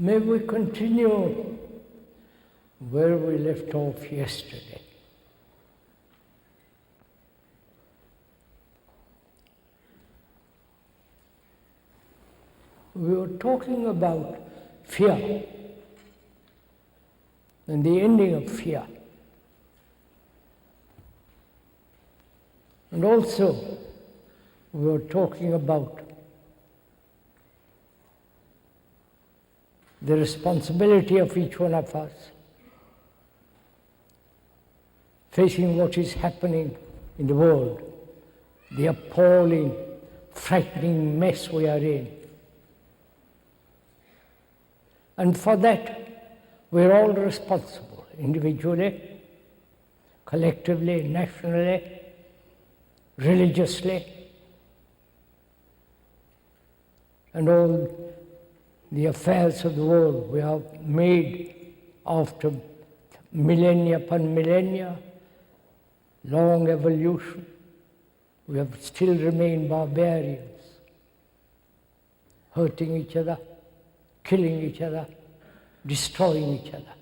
May we continue where we left off yesterday. We were talking about fear and the ending of fear. And also, we were talking about the responsibility of each one of us facing what is happening in the world, the appalling, frightening mess we are in. And for that, we're all responsible, individually, collectively, nationally, religiously, and all the affairs of the world we have made after millennia upon millennia, long evolution. We have still remained barbarians, hurting each other, killing each other, destroying each other.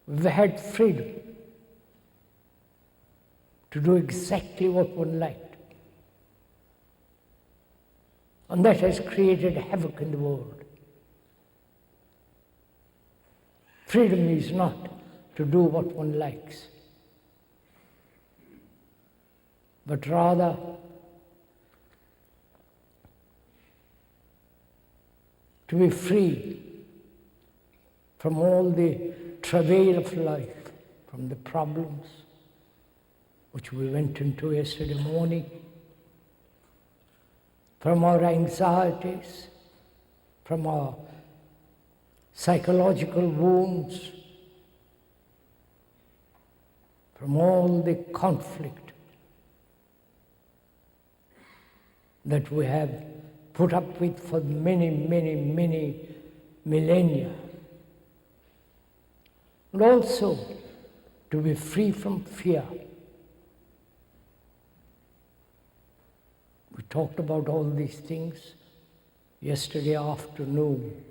We've had freedom to do exactly what one liked. And that has created havoc in the world. Freedom is not to do what one likes, but rather to be free from all the travail of life, from the problems which we went into yesterday morning, from our anxieties, from our psychological wounds, from all the conflict that we have put up with for many, many, many millennia. And also to be free from fear. We talked about all these things yesterday afternoon.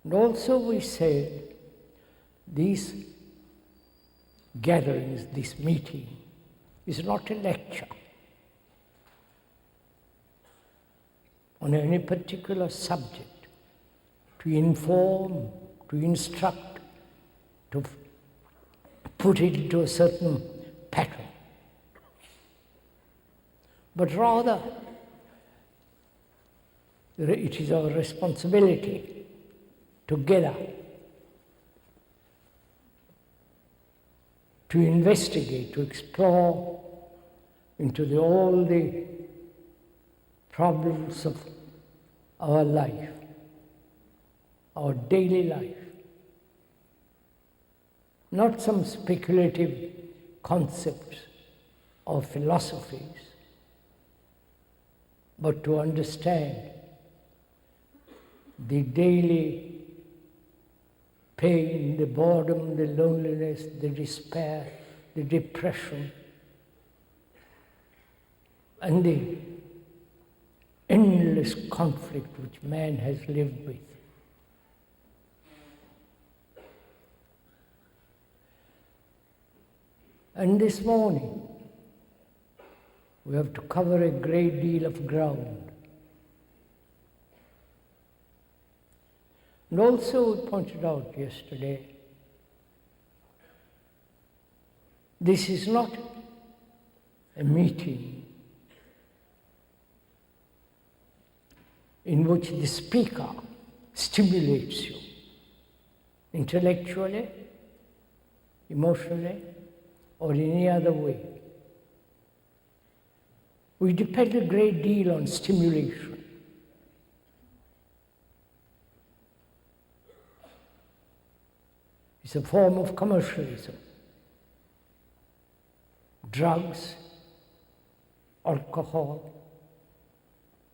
And also we said these gatherings, this meeting, is not a lecture on any particular subject to inform, to instruct, to put it into a certain pattern. But rather, it is our responsibility together to investigate, to explore into all the problems of our life, our daily life. Not some speculative concepts or philosophies, but to understand the daily pain, the boredom, the loneliness, the despair, the depression, and the endless conflict which man has lived with. And this morning, we have to cover a great deal of ground. And also we pointed out yesterday, this is not a meeting in which the speaker stimulates you intellectually, emotionally, or in any other way. We depend a great deal on stimulation. It's a form of commercialism. Drugs, alcohol,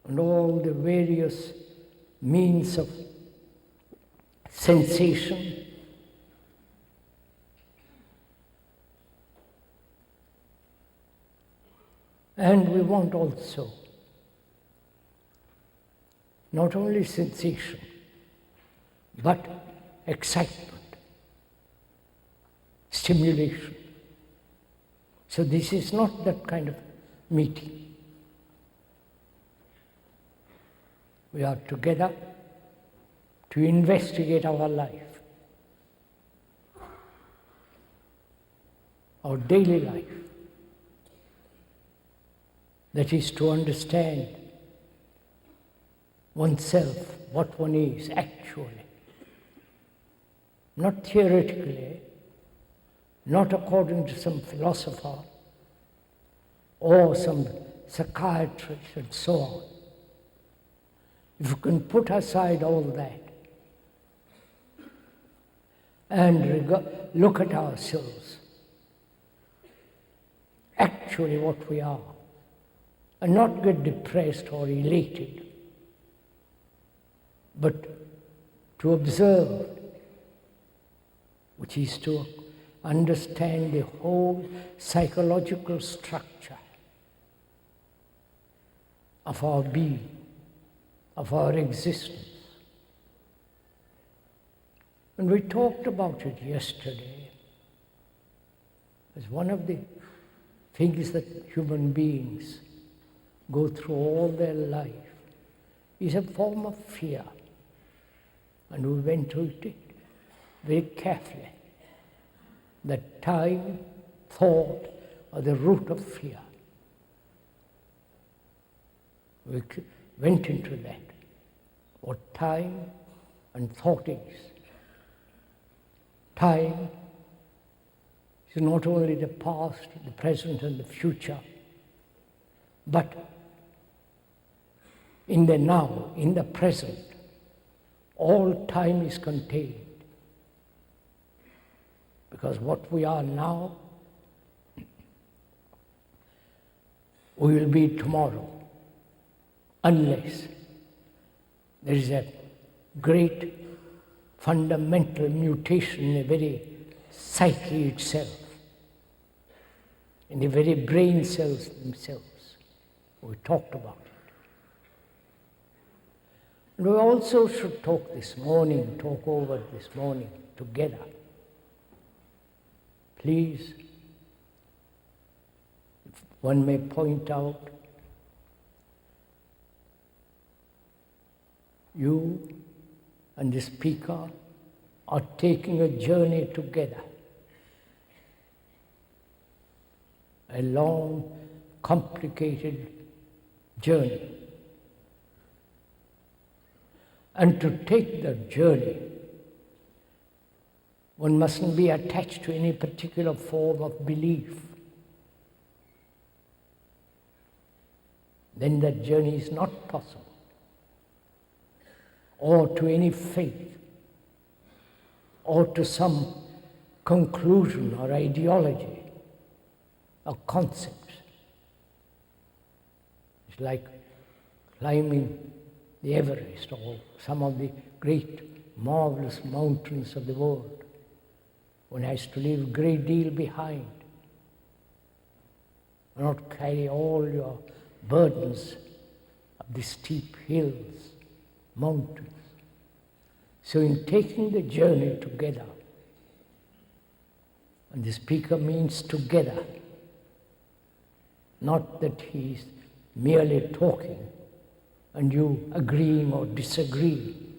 and all the various means of sensation. And we want also not only sensation, but excitement, stimulation. So this is not that kind of meeting. We are together to investigate our life, our daily life. That is to understand oneself, what one is actually. Not theoretically, not according to some philosopher or some psychiatrist and so on. If you can put aside all that and look at ourselves, actually what we are, and not get depressed or elated, but to observe, which is to understand the whole psychological structure of our being, of our existence. And we talked about it yesterday as one of the things that human beings go through all their life is a form of fear. And we went through it very carefully. That time, thought are the root of fear. We went into that, what time and thought is. Time is not only the past, the present and the future, but in the now, in the present, all time is contained. Because what we are now, we will be tomorrow, unless there is a great fundamental mutation in the very psyche itself, in the very brain cells themselves. We talked about it. And we also should talk over this morning together. Please, if one may point out, you and the speaker are taking a journey together. A long, complicated journey. And to take that journey, one mustn't be attached to any particular form of belief. Then that journey is not possible. Or to any faith, or to some conclusion or ideology or concepts. It's like climbing the Everest or some of the great, marvelous mountains of the world. One has to leave a great deal behind. Not carry all your burdens up the steep hills, mountains. So in taking the journey together, and the speaker means together, not that he's merely talking and you agreeing or disagreeing.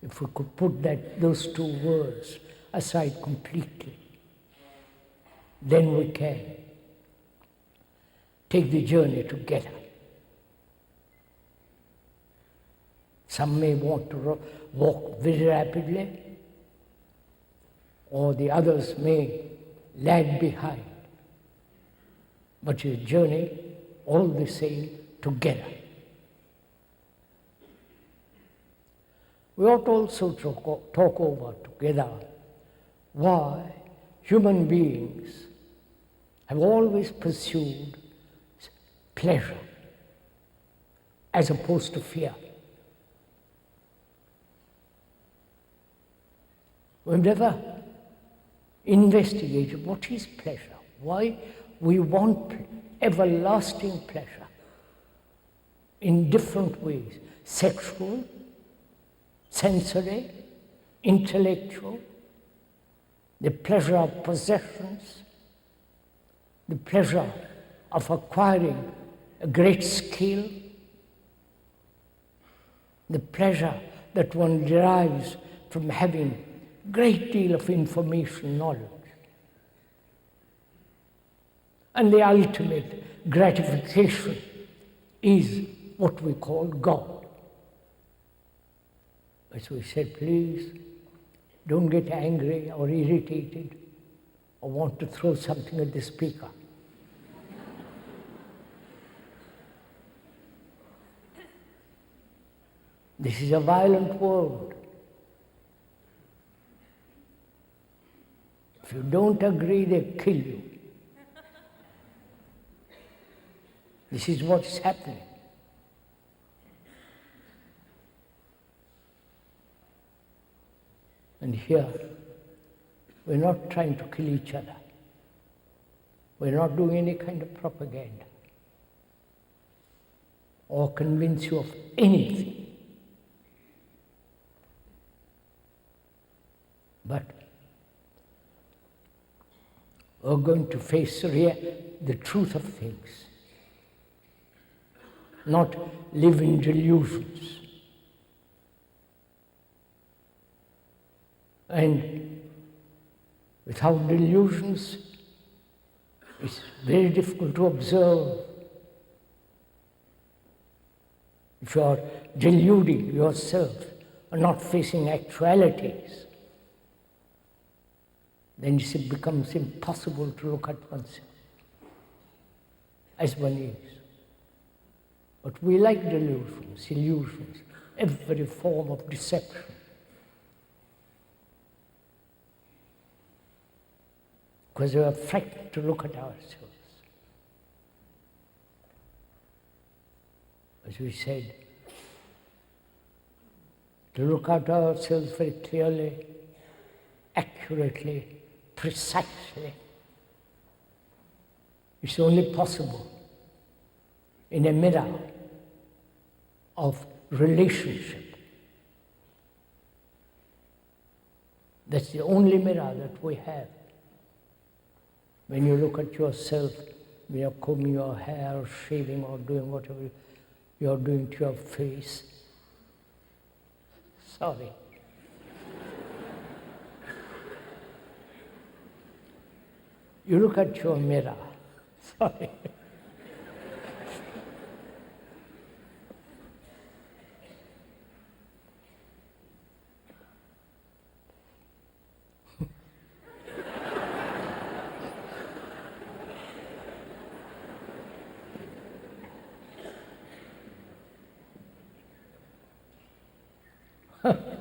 If we could put those two words aside completely, then we can take the journey together. Some may want to walk very rapidly, or the others may lag behind. But your journey, all the same, together. We ought also to talk over together why human beings have always pursued pleasure as opposed to fear. We've never investigated what is pleasure. Why we want everlasting pleasure in different ways: sexual, sensory, intellectual, the pleasure of possessions, the pleasure of acquiring a great skill, the pleasure that one derives from having a great deal of information, knowledge. And the ultimate gratification is what we call God. As we said, please don't get angry or irritated or want to throw something at the speaker. This is a violent world. If you don't agree, they kill you. This is what's happening. And here, we're not trying to kill each other. We're not doing any kind of propaganda or convince you of anything. But we're going to face the truth of things, not live in delusions. And without delusions, it's very difficult to observe. If you are deluding yourself or not facing actualities, then it becomes impossible to look at oneself as one is. But we like delusions, illusions, every form of deception. Because we are frightened to look at ourselves. As we said, to look at ourselves very clearly, accurately, precisely. It's only possible in a mirror of relationship. That's the only mirror that we have. When you look at yourself, when you're combing your hair, or shaving, or doing whatever you're doing to your face. Sorry. You look at your mirror. Sorry.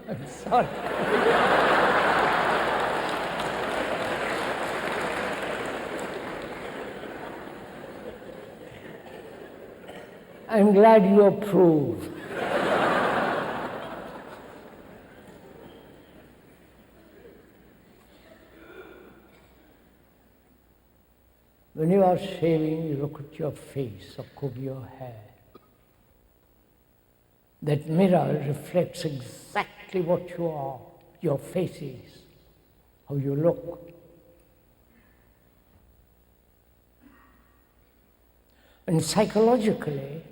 I'm sorry. I'm glad you approve. When you are shaving, you look at your face or comb your hair. That mirror reflects exactly what you are, your face is, how you look. And psychologically,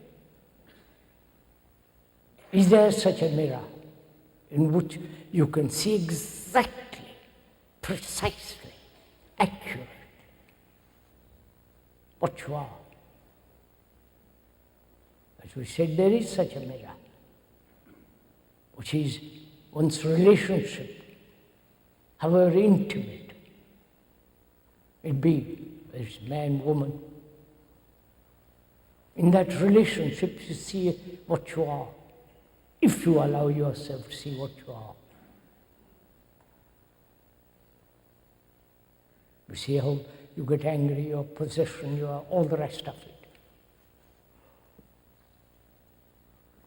is there such a mirror in which you can see exactly, precisely, accurately what you are? As we said, there is such a mirror, which is one's relationship, however intimate it be, whether it's man, woman. In that relationship, you see what you are, if you allow yourself to see what you are. You see how you get angry, your possession, your all the rest of it.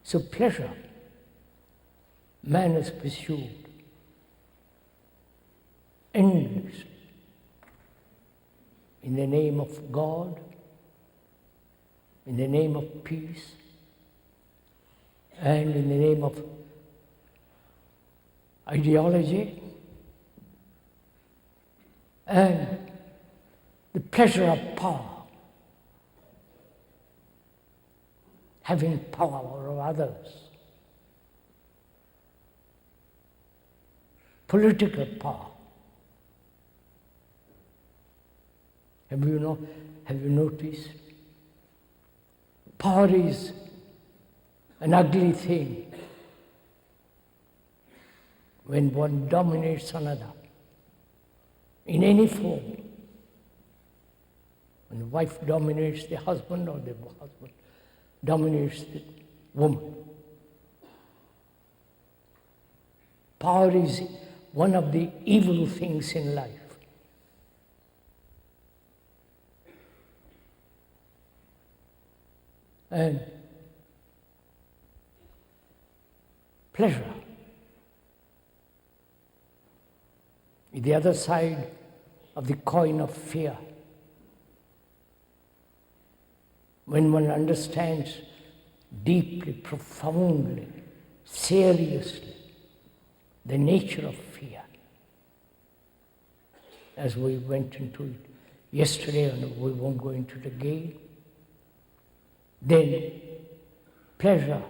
So pleasure, man has pursued endlessly in the name of God, in the name of peace, and in the name of ideology, and the pleasure of power, having power over others, political power. Have you noticed? Power is an ugly thing when one dominates another in any form. When the wife dominates the husband or the husband dominates the woman. Power is one of the evil things in life. And pleasure is the other side of the coin of fear. When one understands deeply, profoundly, seriously the nature of fear, as we went into it yesterday and we won't go into it again, then pleasure,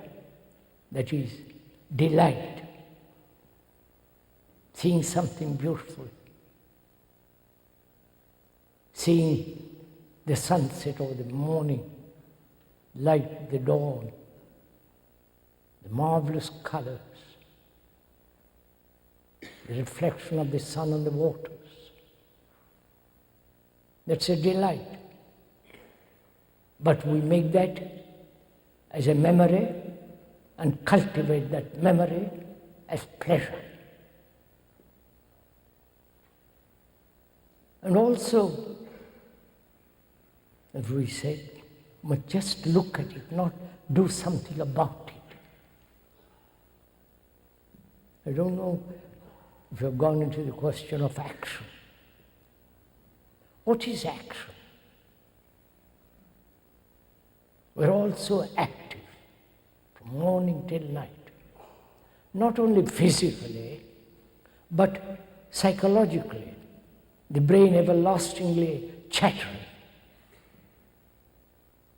that is delight, seeing something beautiful, seeing the sunset or the morning light, the dawn, the marvelous colors, the reflection of the sun on the waters. That's a delight. But we make that as a memory and cultivate that memory as pleasure. And also, as we said, but just look at it, not do something about it. I don't know if you've gone into the question of action. What is action? We're also active from morning till night. Not only physically, but psychologically. The brain everlastingly chattering,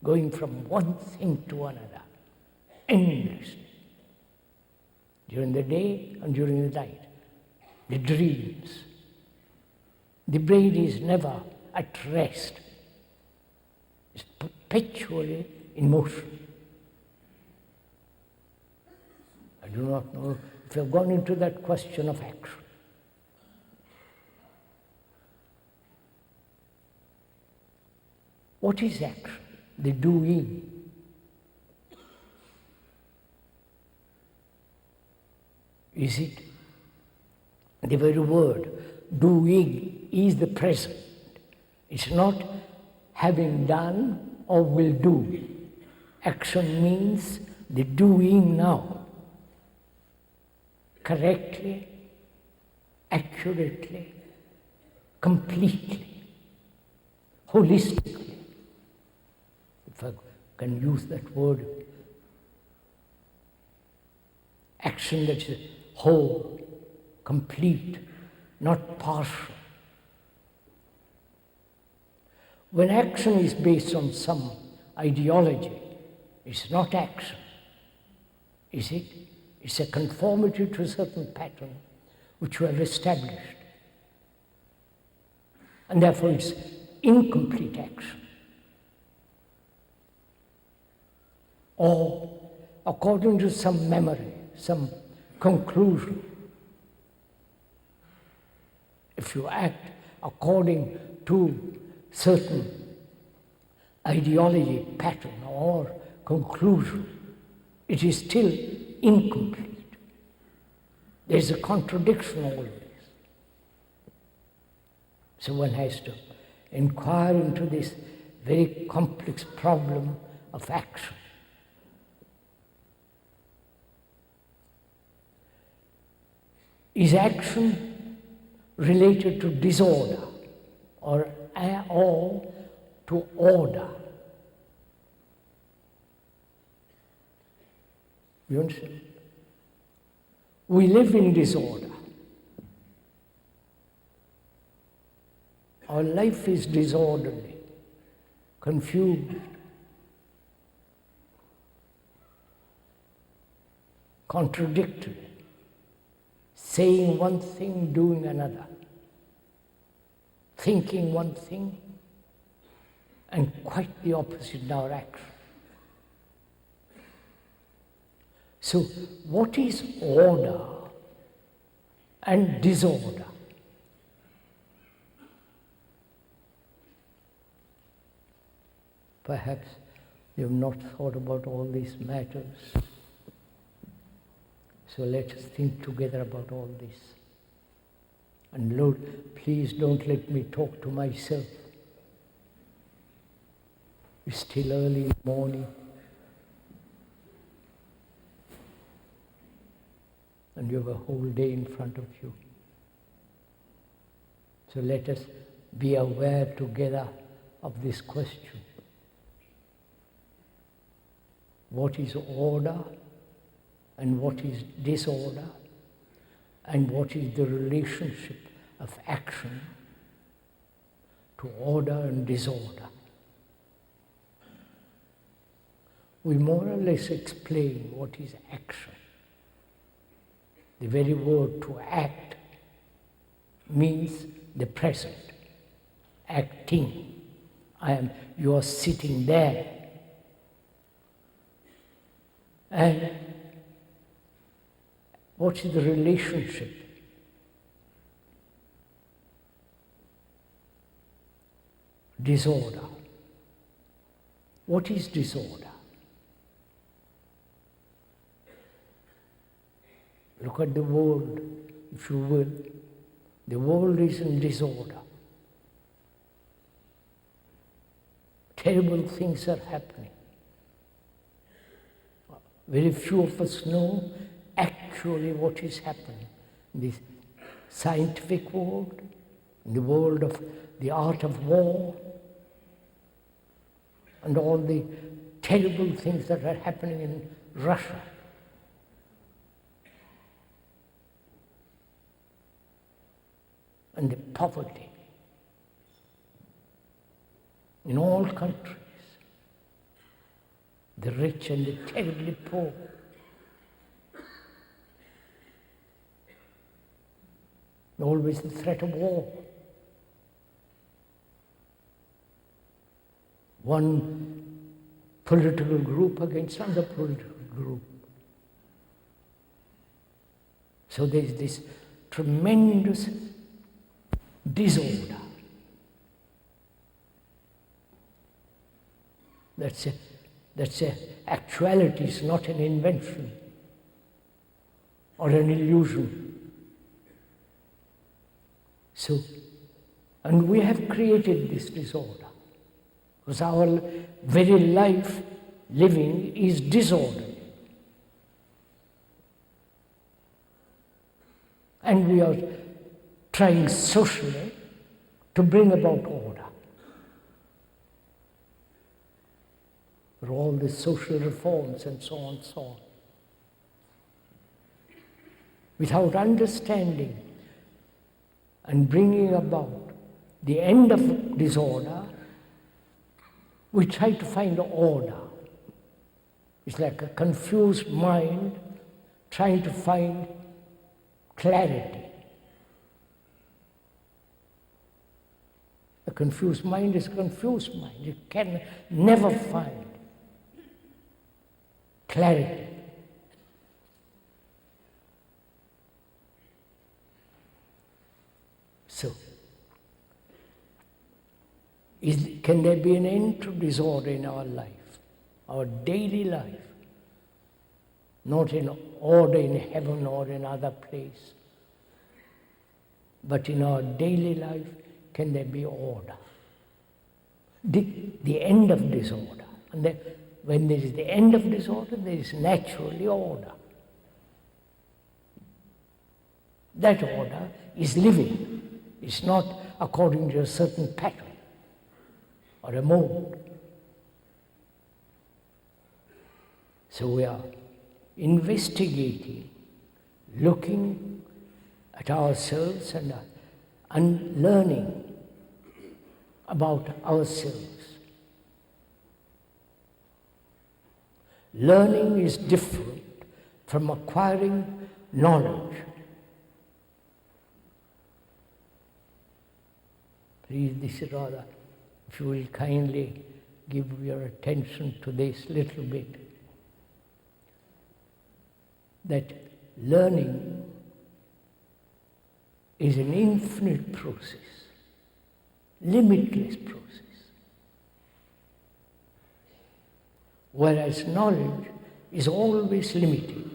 going from one thing to another, endlessly, during the day and during the night. The dreams. The brain is never at rest. It's perpetually in motion. I do not know if you've gone into that question of action. What is action? The doing. Is it? The very word, doing, is the present. It's not having done or will do. Action means the doing now, correctly, accurately, completely, holistically. If I can use that word, action that is whole, complete, not partial. When action is based on some ideology, it's not action, is it? It's a conformity to a certain pattern which we have established. And therefore it's incomplete action. Or according to some memory, some conclusion. If you act according to certain ideology, pattern, or conclusion, it is still incomplete. There is a contradiction always. So one has to inquire into this very complex problem of action. Is action related to disorder or all to order. You understand? We live in disorder. Our life is disorderly, confused, contradictory, saying one thing, doing another, thinking one thing, and quite the opposite in our action. So, what is order and disorder? Perhaps you have not thought about all these matters. So let us think together about all this. And Lord, please don't let me talk to myself. It's still early in the morning. And you have a whole day in front of you. So let us be aware together of this question. What is order and what is disorder, and what is the relationship of action to order and disorder? We more or less explain what is action. The very word to act means the present, acting. You are sitting there. And what is the relationship? Disorder. What is disorder? Look at the world, if you will. The world is in disorder. Terrible things are happening. Very few of us know actually what is happening in this scientific world, in the world of the art of war, and all the terrible things that are happening in Russia. And the poverty in all countries. The rich and the terribly poor. Always the threat of war. One political group against another political group. So there's this tremendous disorder. That's an actuality, it's not an invention or an illusion. So, and we have created this disorder because our very life living is disorder. And we are trying socially to bring about order. For all the social reforms and so on and so on. Without understanding and bringing about the end of disorder, we try to find order. It's like a confused mind trying to find clarity. A confused mind is a confused mind. It can never find clarity. So, can there be an end to disorder in our life, our daily life? Not in order in heaven or in other place, but in our daily life, can there be order? The end of disorder. And then, when there is the end of disorder, there is naturally order. That order is living. It's not according to a certain pattern. or a mode. So we are investigating, looking at ourselves and learning about ourselves. Learning is different from acquiring knowledge. Please, this is rather, if you will kindly give your attention to this little bit, that learning is an infinite process, limitless process, whereas knowledge is always limited.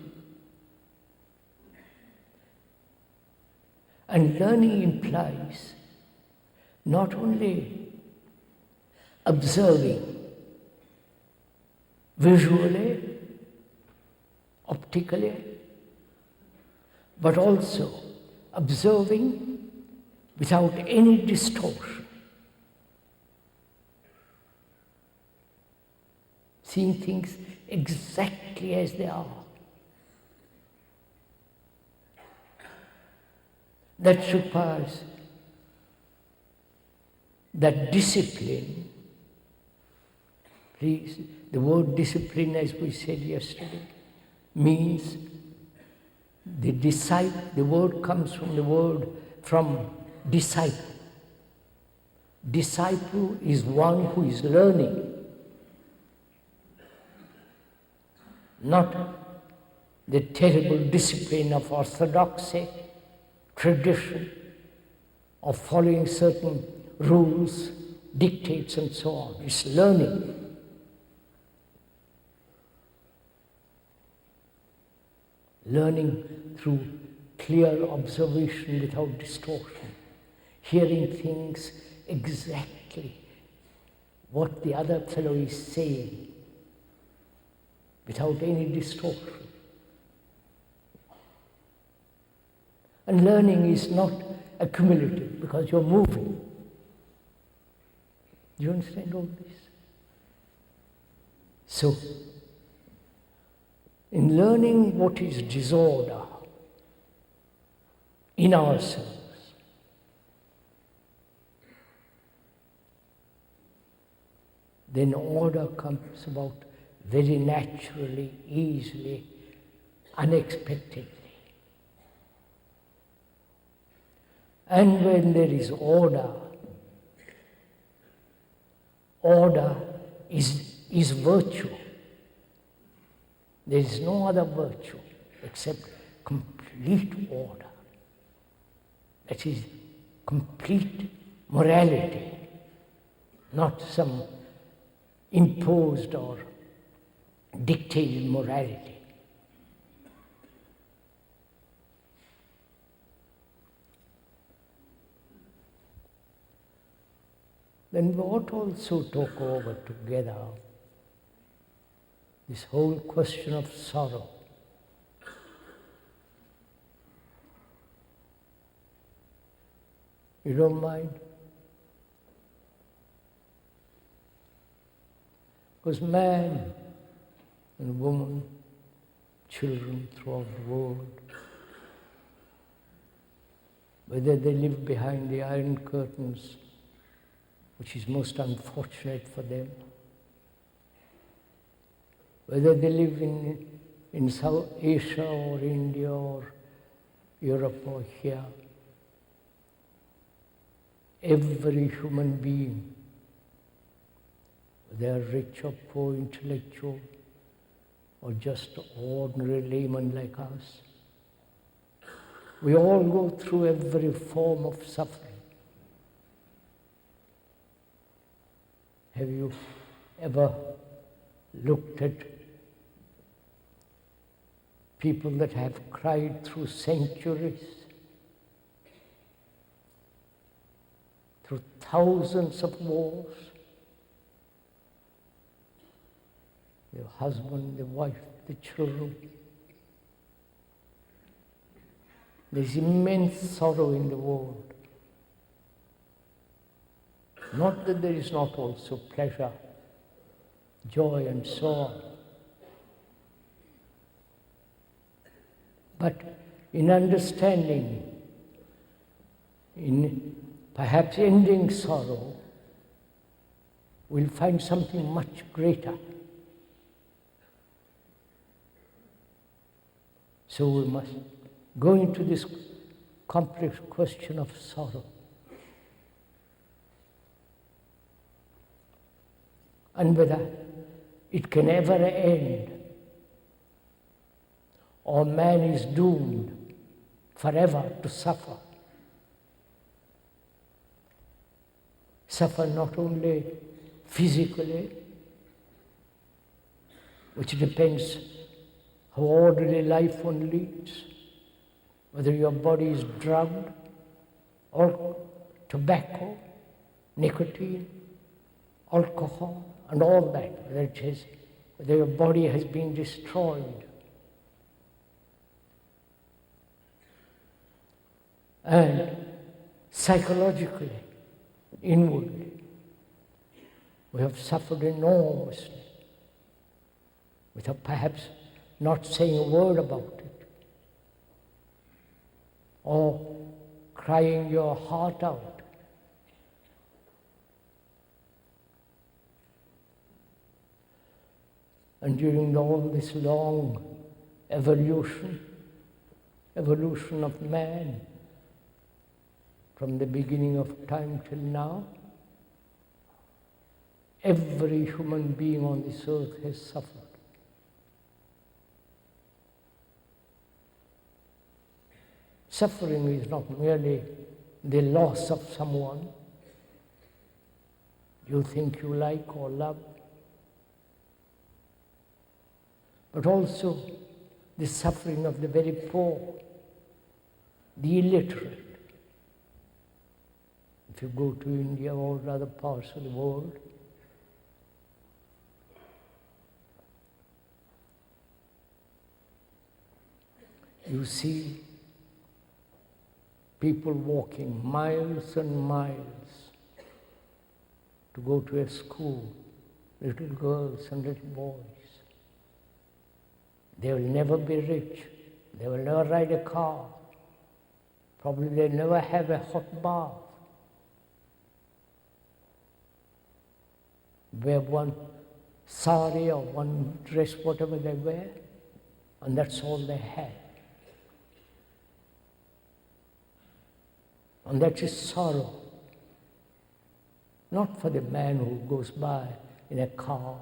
And learning implies not only observing visually, optically, but also observing without any distortion, seeing things exactly as they are. That requires that discipline. Please, the word discipline, as we said yesterday, means the word comes from the word from disciple. Disciple is one who is learning, not the terrible discipline of orthodoxy, tradition, of following certain rules, dictates and so on. It's learning. Learning through clear observation without distortion, hearing things exactly what the other fellow is saying without any distortion. And learning is not accumulative because you're moving. Do you understand all this? So, in learning what is disorder in ourselves, then order comes about very naturally, easily, unexpectedly. And when there is order, order is virtue. There is no other virtue except complete order. That is complete morality, not some imposed or dictated morality. Then we ought also talk over together this whole question of sorrow. You don't mind? Because man and woman, children throughout the world, whether they live behind the iron curtains, which is most unfortunate for them, whether they live in South Asia or India or Europe or here, every human being, whether rich or poor, intellectual, or just ordinary layman like us, we all go through every form of suffering. Have you ever looked at people that have cried through centuries, through thousands of wars? The husband, the wife, the children. There's immense sorrow in the world. Not that there is not also pleasure, joy and so on. But in understanding, in perhaps ending sorrow, we'll find something much greater. So we must go into this complex question of sorrow. And whether it can ever end, or man is doomed forever to suffer. Suffer not only physically, which depends how orderly life one leads, whether your body is drugged or tobacco, nicotine, alcohol, and all that, whether your body has been destroyed. And psychologically, inwardly, we have suffered enormously without perhaps not saying a word about it, or crying your heart out. And during all this long evolution of man, from the beginning of time till now, every human being on this earth has suffered. Suffering is not merely the loss of someone you think you like or love, but also the suffering of the very poor, the illiterate. If you go to India or other parts of the world, you see people walking miles and miles to go to a school, little girls and little boys. They will never be rich. They will never ride a car. Probably they'll never have a hot bath. Wear one sari or one dress, whatever they wear, and that's all they have. And that is sorrow. Not for the man who goes by in a car,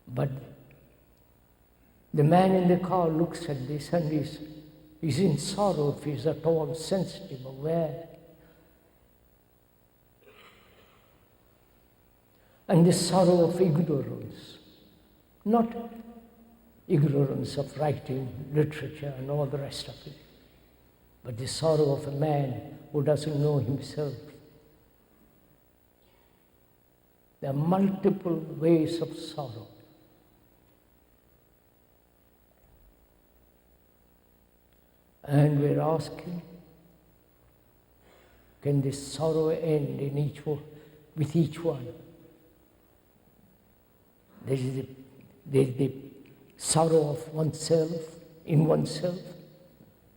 but the man in the car looks at this and is in sorrow if he's at all sensitive, aware. And the sorrow of ignorance, not ignorance of writing, literature and all the rest of it, but the sorrow of a man who doesn't know himself. There are multiple ways of sorrow. And we're asking, can this sorrow end in with each one? There's the sorrow of oneself, in oneself,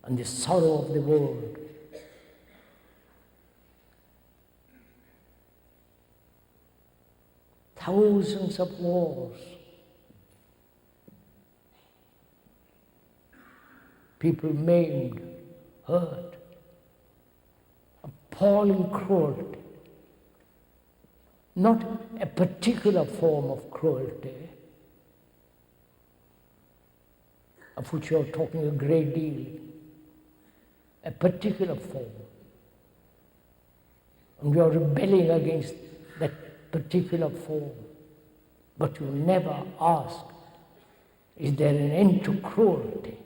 and the sorrow of the world. Thousands of wars. People maimed, hurt, appalling cruelty. Not a particular form of cruelty, of which you are talking a great deal, a particular form. And we are rebelling against that particular form. But you never ask, is there an end to cruelty?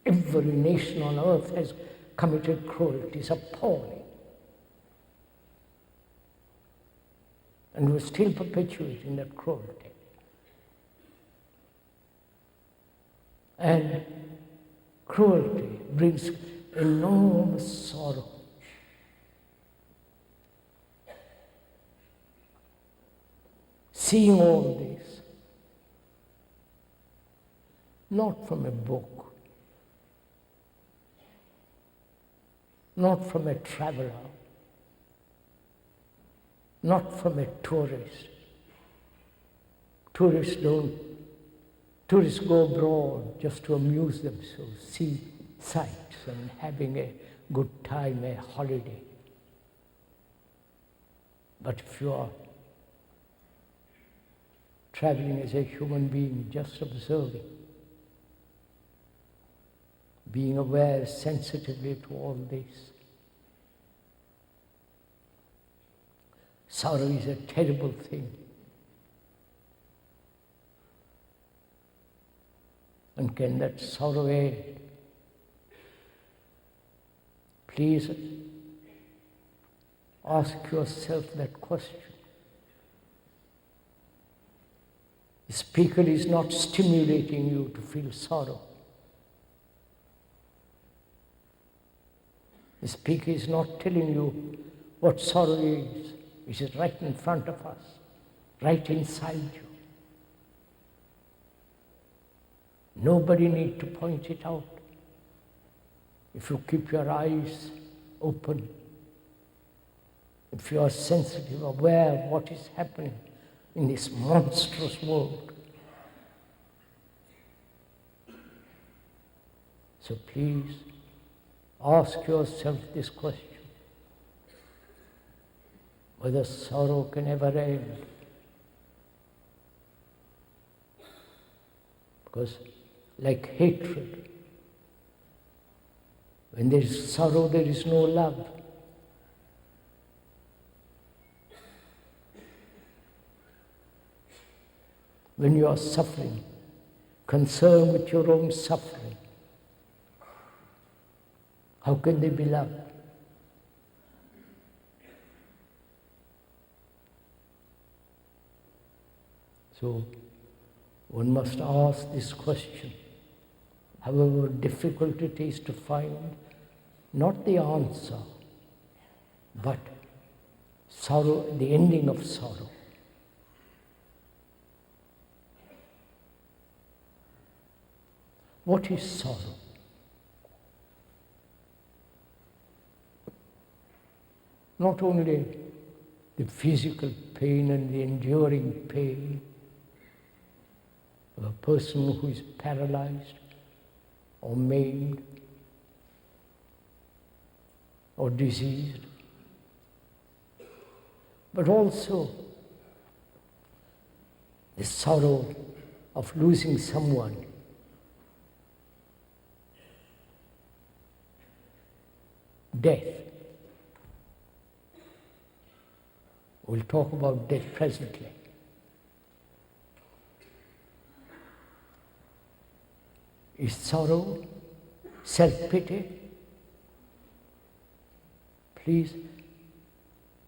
Every nation on earth has committed cruelty. It's appalling. And we're still perpetuating that cruelty. And cruelty brings enormous sorrow. seeing all this, not from a book, not from a traveler, not from a tourist. Tourists go abroad just to amuse themselves, see sights and having a good time, a holiday. But if you are traveling as a human being, just observing, being aware sensitively to all this, sorrow is a terrible thing. And can that sorrow end? Please ask yourself that question. The speaker is not stimulating you to feel sorrow. The speaker is not telling you what sorrow is. It is right in front of us, right inside you. Nobody needs to point it out. If you keep your eyes open, if you are sensitive, aware of what is happening in this monstrous world. So please ask yourself this question, whether sorrow can ever end. Because like hatred, when there is sorrow, there is no love. When you are suffering, concerned with your own suffering, how can they be loved? So, one must ask this question, however difficult it is to find, not the answer, but sorrow, the ending of sorrow. What is sorrow? Not only the physical pain and the enduring pain of a person who is paralyzed or maimed or diseased, but also the sorrow of losing someone. Death. We'll talk about death presently. Is sorrow self-pity? Please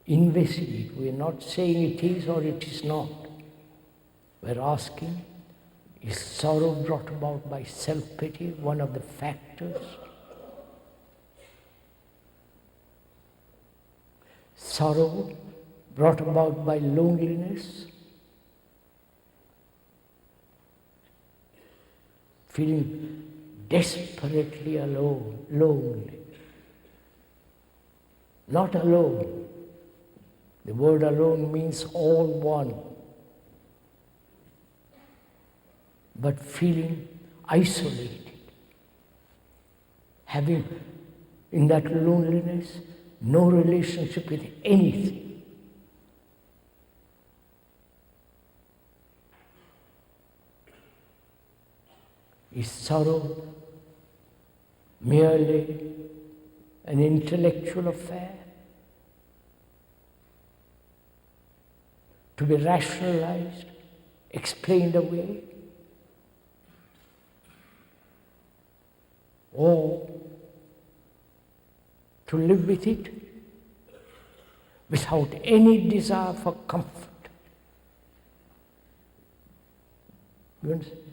investigate. We are not saying it is or it is not. We're asking, is sorrow brought about by self-pity one of the factors? Sorrow brought about by loneliness, feeling desperately alone, lonely. Not alone. The word alone means all one. But feeling isolated, having in that loneliness no relationship with anything. Is sorrow merely an intellectual affair to be rationalized, explained away? Or to live with it without any desire for comfort? You understand?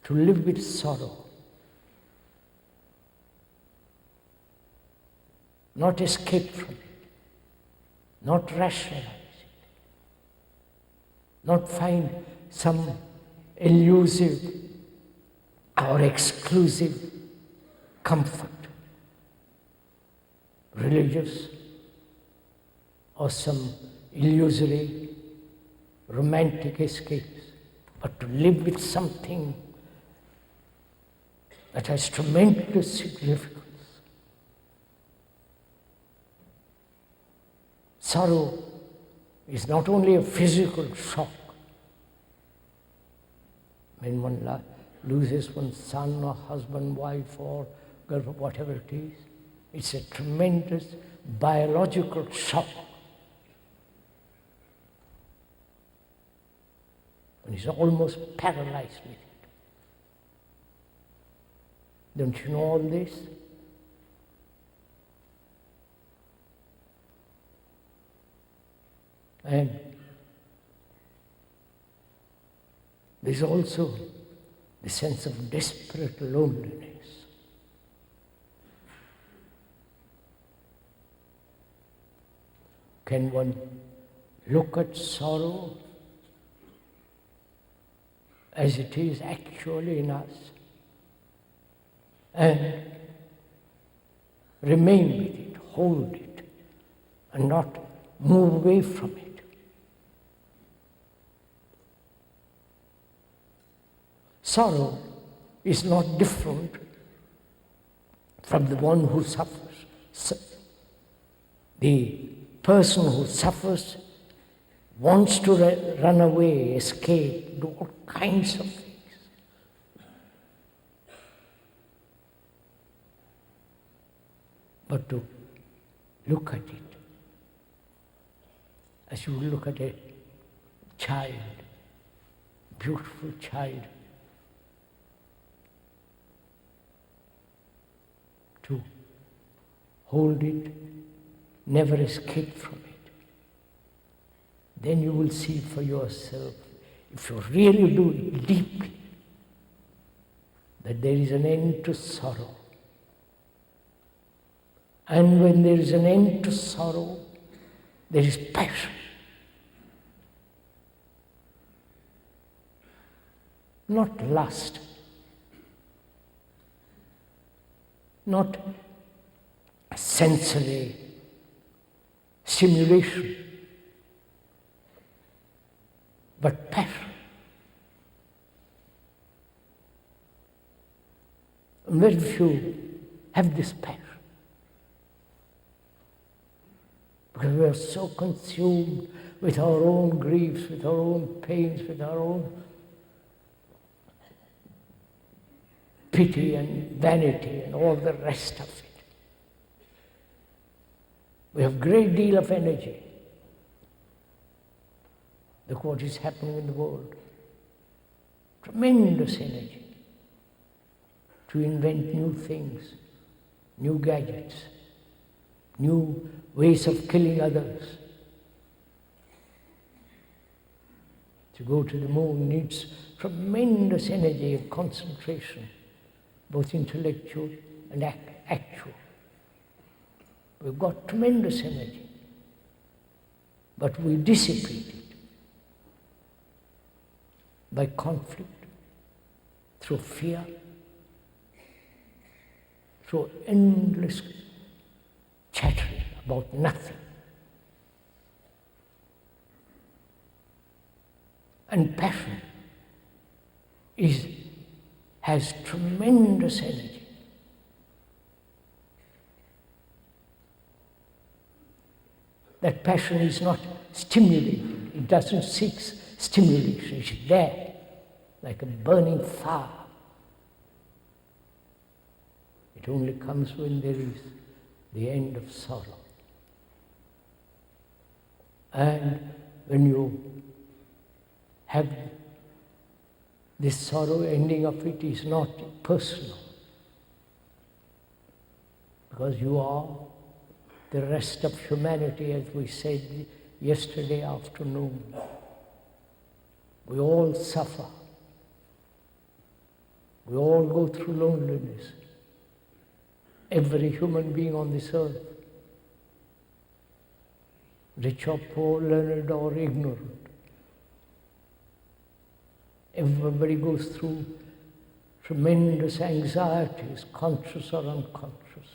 To live with sorrow, not escape from it, not rationalize it, not find some elusive or exclusive comfort, religious or some illusory romantic escapes, but to live with something that has tremendous significance. Sorrow is not only a physical shock. When one loses one's son or husband, wife or girlfriend, whatever it is, it's a tremendous biological shock. One is almost paralyzed with it. Don't you know all this? And there's also the sense of desperate loneliness. Can one look at sorrow as it is actually in us and remain with it, hold it, and not move away from it? Sorrow is not different from the one who suffers. The person who suffers wants to run away, escape, do all kinds of things. But to look at it as you look at a child, beautiful child, to hold it, never escape from it. Then you will see for yourself, if you really do it deeply, that there is an end to sorrow. And when there is an end to sorrow, there is passion. Not lust, not sensory stimulation, but passion. And very few have this passion, because we are so consumed with our own griefs, with our own pains, with our own pity and vanity and all the rest of it. We have a great deal of energy. Look what is happening in the world. Tremendous energy to invent new things, new gadgets, new ways of killing others. To go to the moon needs tremendous energy and concentration, both intellectual and actual. We've got tremendous energy, but we dissipate it by conflict, through fear, through endless chattering about nothing. And passion has tremendous energy. That passion is not stimulated. It doesn't seek stimulation. It's there, like a burning fire. It only comes when there is the end of sorrow. And when you have this sorrow, ending of it is not personal, because you are the rest of humanity, as we said yesterday afternoon. We all suffer. We all go through loneliness. Every human being on this earth. rich or poor, learned or ignorant. Everybody goes through tremendous anxieties, conscious or unconscious.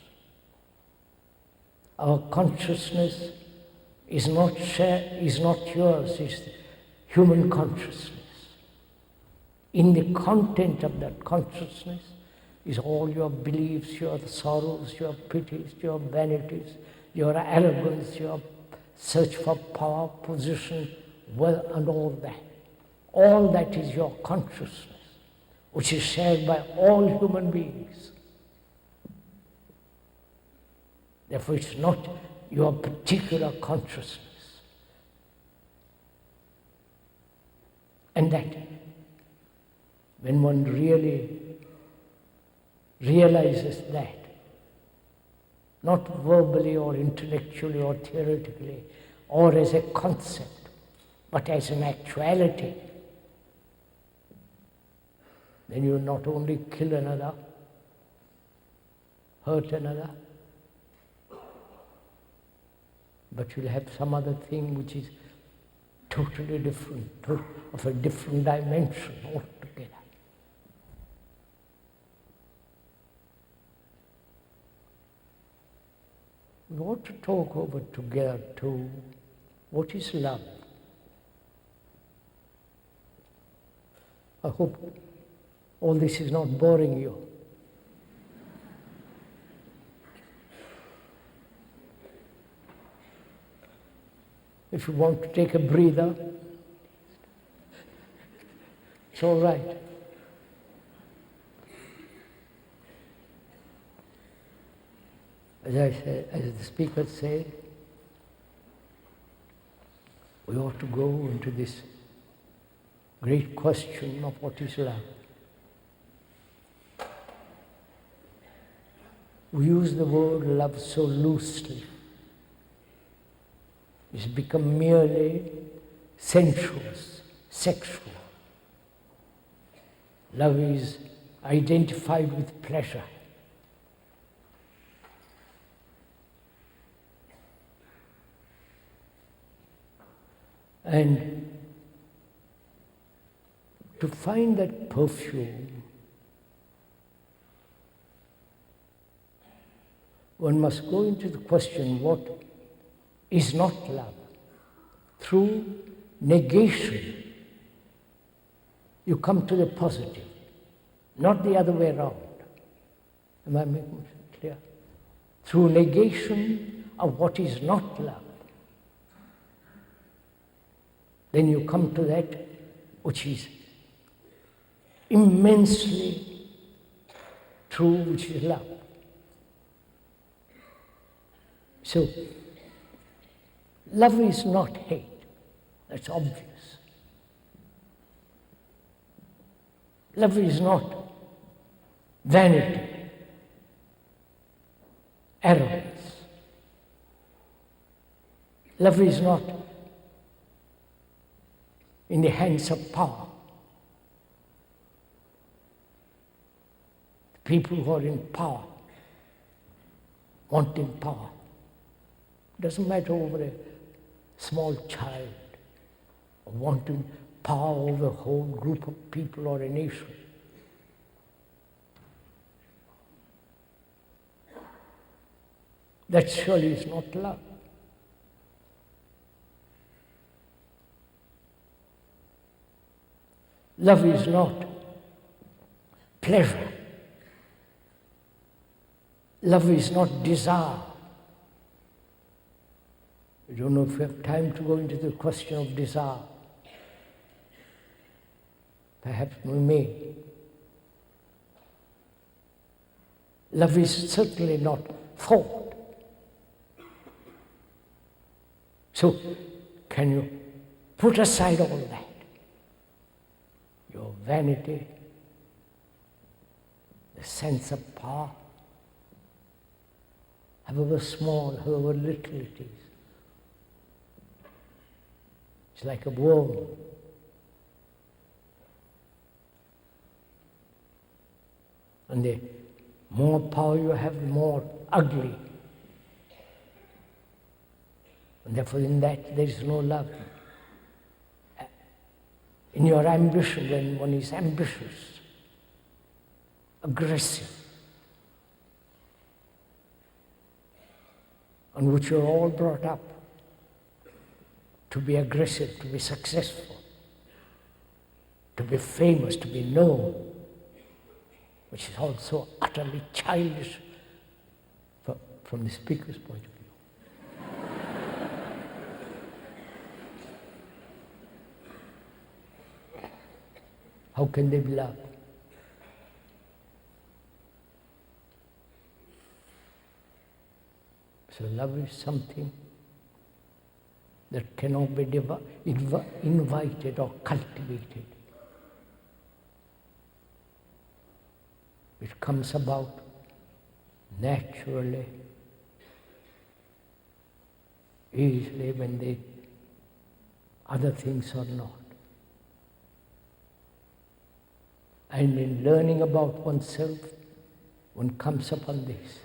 Our consciousness is not yours, it's human consciousness. In the content of that consciousness is all your beliefs, your sorrows, your pities, your vanities, your arrogance, your search for power, position, wealth, and all that. All that is your consciousness, which is shared by all human beings. Therefore, it's not your particular consciousness. And that, when one really realizes that, not verbally or intellectually or theoretically or as a concept, but as an actuality, then you not only kill another, hurt another, but you'll have some other thing which is totally different, of a different dimension altogether. We ought to talk over together too, what is love? I hope all this is not boring you. If you want to take a breather, it's all right. As I said, as the speaker said, we ought to go into this great question of what is love. We use the word love so loosely. It's become merely sensuous, sexual. Love is identified with pleasure. And to find that perfume, one must go into the question, what is not love? Through negation, you come to the positive, not the other way around. Am I making myself clear? Through negation of what is not love, then you come to that which is immensely true, which is love. So, love is not hate, that's obvious. Love is not vanity, arrogance. Love is not in the hands of power. The people who are in power, wanting power, doesn't matter over a small child, or wanting power over a whole group of people or a nation. That surely is not love. Love is not pleasure. Love is not desire. I don't know if we have time to go into the question of desire. Perhaps we may. Love is certainly not thought. So, can you put aside all that? Your vanity, the sense of power, however small, however little it is. It's like a worm. And the more power you have, the more ugly. And therefore in that there is no love. In your ambition, when one is ambitious, aggressive, on which you're all brought up, to be aggressive, to be successful, to be famous, to be known, which is also utterly childish from the speaker's point of view. How can they be loved? So love is something that cannot be invited or cultivated. It comes about naturally, easily, when the other things are not. And in learning about oneself, one comes upon this.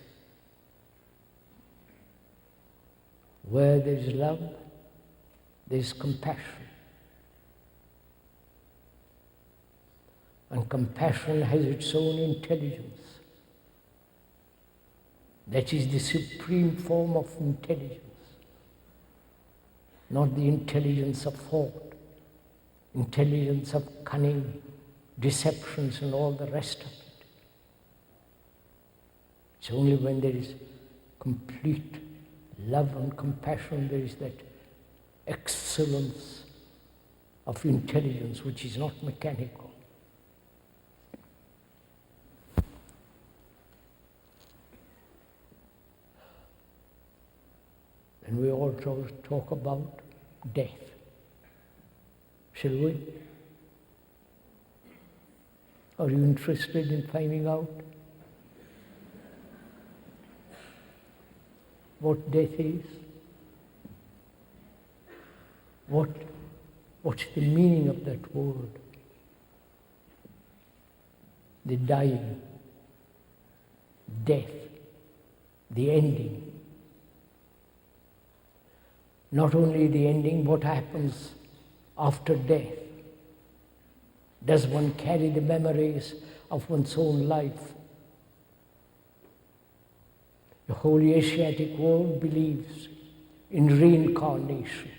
Where there is love, there is compassion. And compassion has its own intelligence. That is the supreme form of intelligence. Not the intelligence of thought, intelligence of cunning, deceptions and all the rest of it. It's only when there is complete love and compassion, there is that excellence of intelligence which is not mechanical. And we also talk about death. Shall we? Are you interested in finding out what death is? What's the meaning of that word? The dying, death, the ending. Not only the ending, what happens after death. Does one carry the memories of one's own life? The whole Asiatic world believes in reincarnation.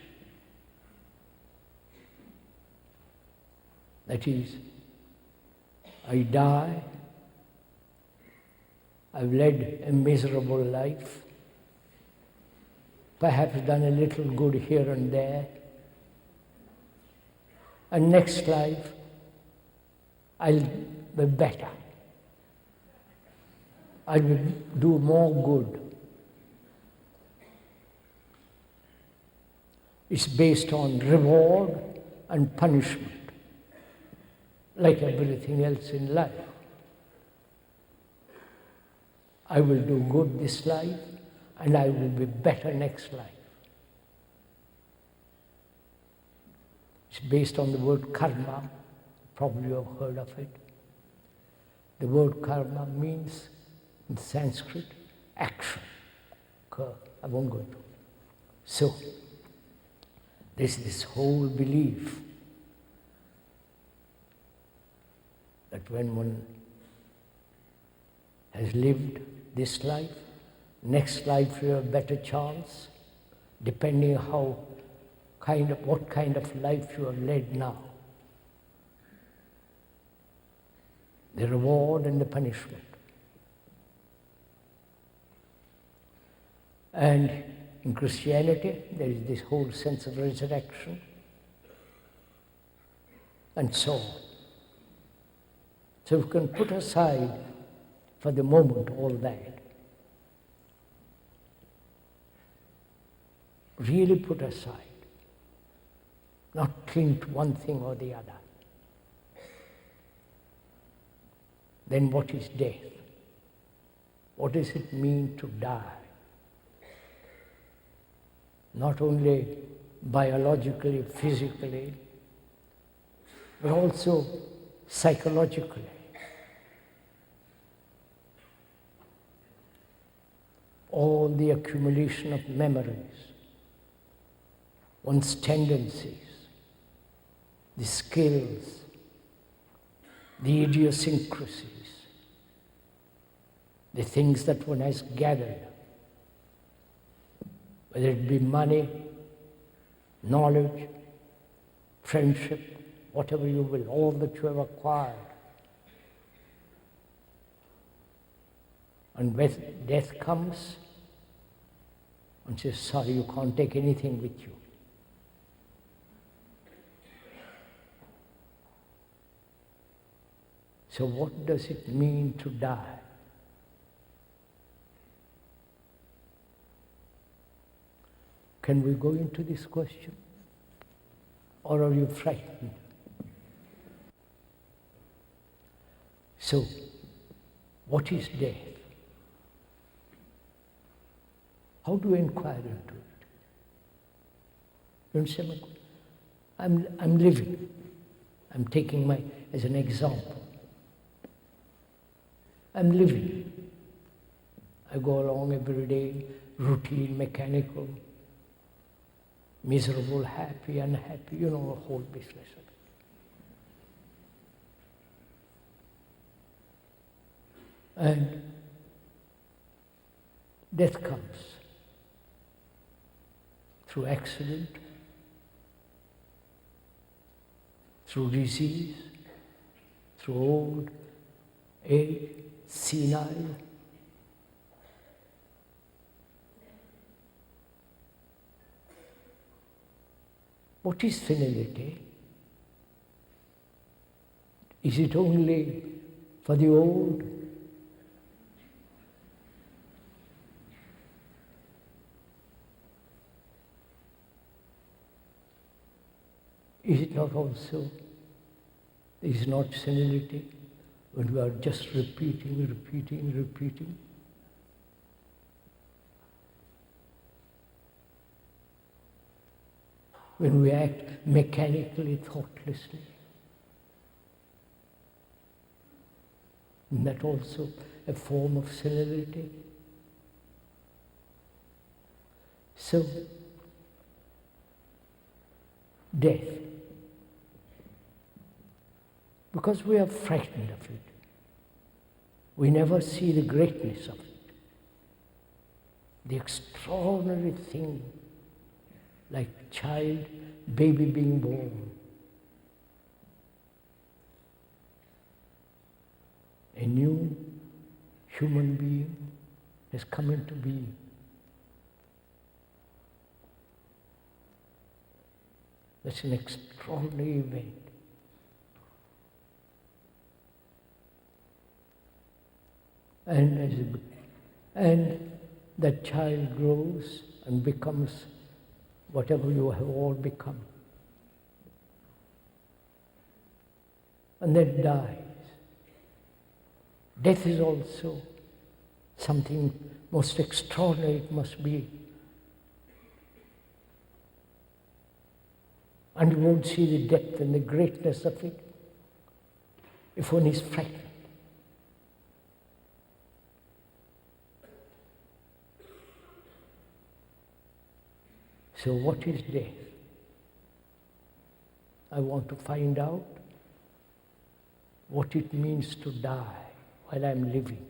That is, I die, I've led a miserable life, perhaps done a little good here and there, and next life I'll be better. I will do more good. It's based on reward and punishment, like everything else in life. I will do good this life, and I will be better next life. It's based on the word karma. Probably you have heard of it. The word karma means, in Sanskrit, action. I won't go into it. So, there's this whole belief that when one has lived this life, next life you have a better chance, depending what kind of life you have led now. The reward and the punishment. And in Christianity, there is this whole sense of resurrection, and so on. So we can put aside for the moment all that. Really put aside. Not cling to one thing or the other. Then what is death? What does it mean to die? Not only biologically, physically, but also psychologically. All the accumulation of memories, one's tendencies, the skills, the idiosyncrasies, the things that one has gathered, whether it be money, knowledge, friendship, whatever you will, all that you have acquired. And when death comes, one says, sorry, you can't take anything with you. So what does it mean to die? Can we go into this question? Or are you frightened? So, what is death? How do we inquire into it? You understand? I'm living. I'm taking as an example. I'm living. I go along every day, routine, mechanical, miserable, happy, unhappy, the whole business of it. And death comes through accident, through disease, through old age, senile. What is senility? Is it only for the old? Is it not also, is not senility when we are just repeating? When we act mechanically, thoughtlessly. Isn't that also a form of senility? So, death. Because we are frightened of it. We never see the greatness of it. The extraordinary thing, like child, baby being born. A new human being has come into being. That's an extraordinary event. And that child grows and becomes whatever you have all become. And then dies. Death is also something most extraordinary it must be. And you won't see the depth and the greatness of it if one is frightened. So what is death? I want to find out what it means to die while I'm living.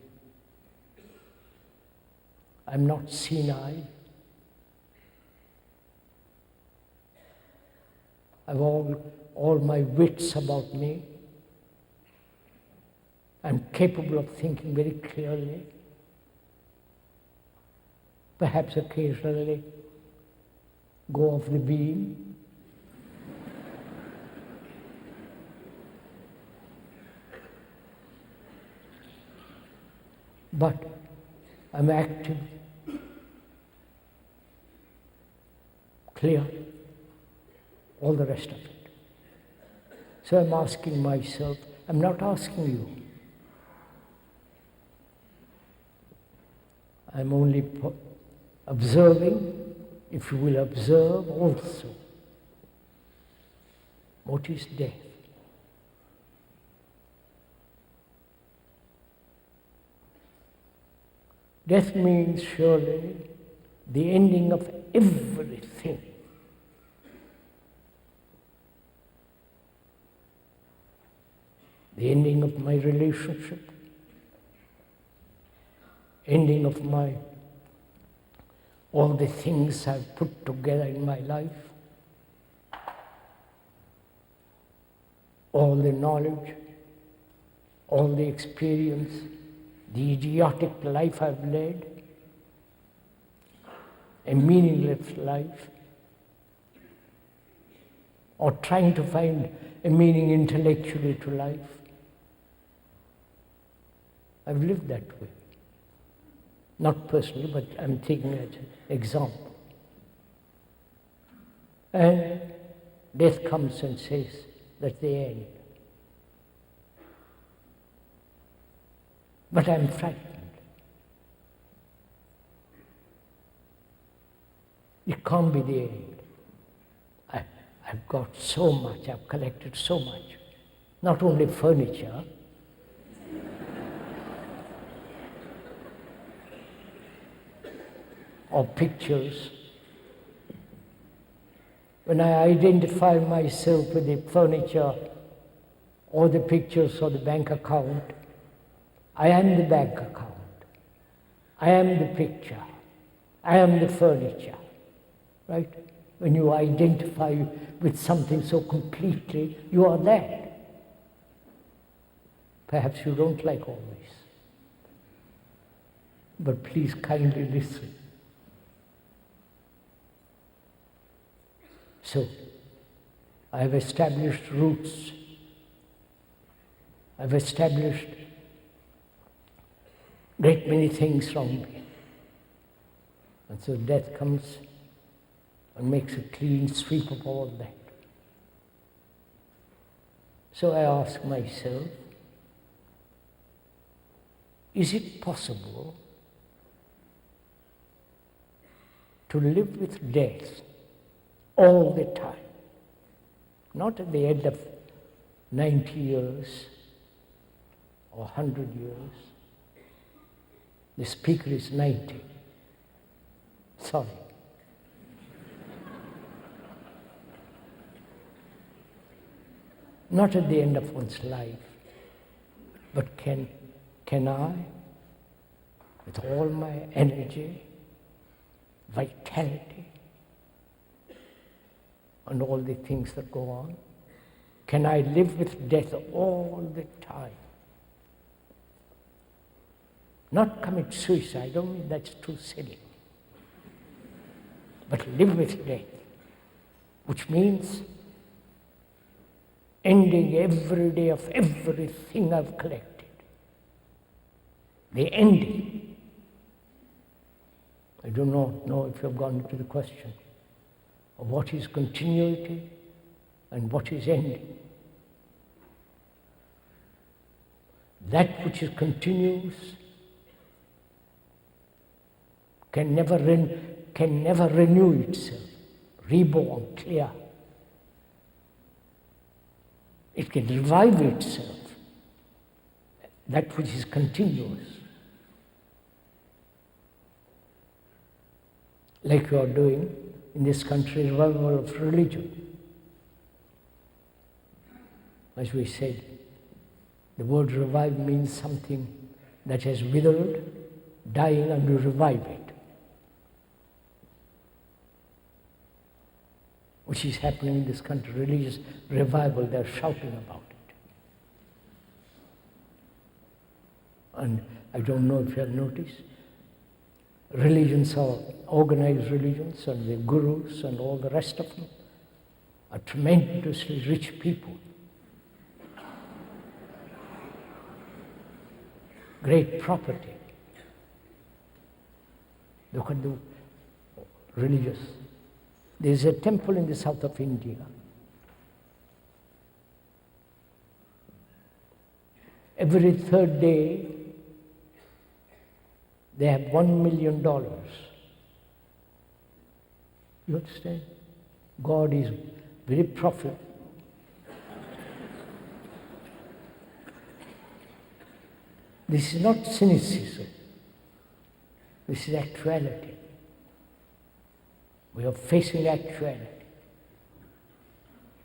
I'm not senile. I've all my wits about me. I'm capable of thinking very clearly. Perhaps occasionally go off the beam. But I'm active, clear, all the rest of it. So I'm asking myself, I'm not asking you. I'm only observing, if you will observe also. What is death? Death means surely the ending of everything. the ending of my relationship, ending of all the things I've put together in my life, all the knowledge, all the experience, the idiotic life I've led, a meaningless life, or trying to find a meaning intellectually to life. I've lived that way. Not personally, but I'm taking it as an example. And death comes and says, that's the end. But I'm frightened. It can't be the end. I've got so much, I've collected so much. Not only furniture, or pictures. When I identify myself with the furniture, or the pictures, or the bank account, I am the bank account. I am the picture. I am the furniture. Right? When you identify with something so completely, you are that. Perhaps you don't like all this. But please kindly listen. So, I have established roots. I've established great many things from me. And so death comes and makes a clean sweep of all that. So I ask myself, is it possible to live with death all the time? Not at the end of 90 years or 100 years. The speaker is 90. Sorry. Not at the end of one's life, but can I, with all my energy, vitality, and all the things that go on, can I live with death all the time? Not commit suicide, I don't mean that's too silly. But live with death, which means ending every day of everything I've collected. The ending. I do not know if you've gone into the question of what is continuity and what is ending. That which is continuous can never renew itself, reborn, clear. It can revive itself, that which is continuous. Like you are doing in this country, revival of religion. As we said, the word revive means something that has withered, dying, and you revive it. Which is happening in this country, religious revival, they're shouting about it. And I don't know if you have noticed, religions are organized religions, and the gurus and all the rest of them are tremendously rich people. Great property. Look at the religious. There is a temple in the south of India. Every third day, they have $1 million. You understand? God is very profitable. This is not cynicism. This is actuality. We are facing actuality.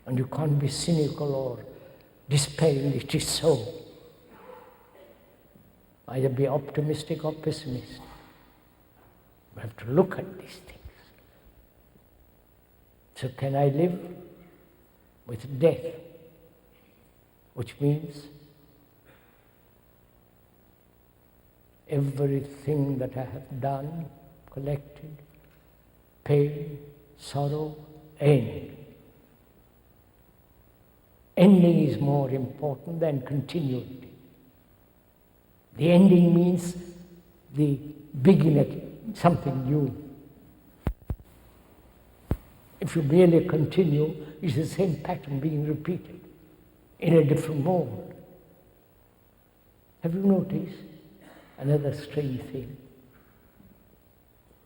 And you can't be cynical or despairing it is so. Either be optimistic or pessimistic. We have to look at these things. So can I live with death? Which means everything that I have done, collected, pain, sorrow, end. Ending is more important than continuity. The ending means the beginning, something new. If you merely continue, it's the same pattern being repeated in a different mode. Have you noticed another strange thing?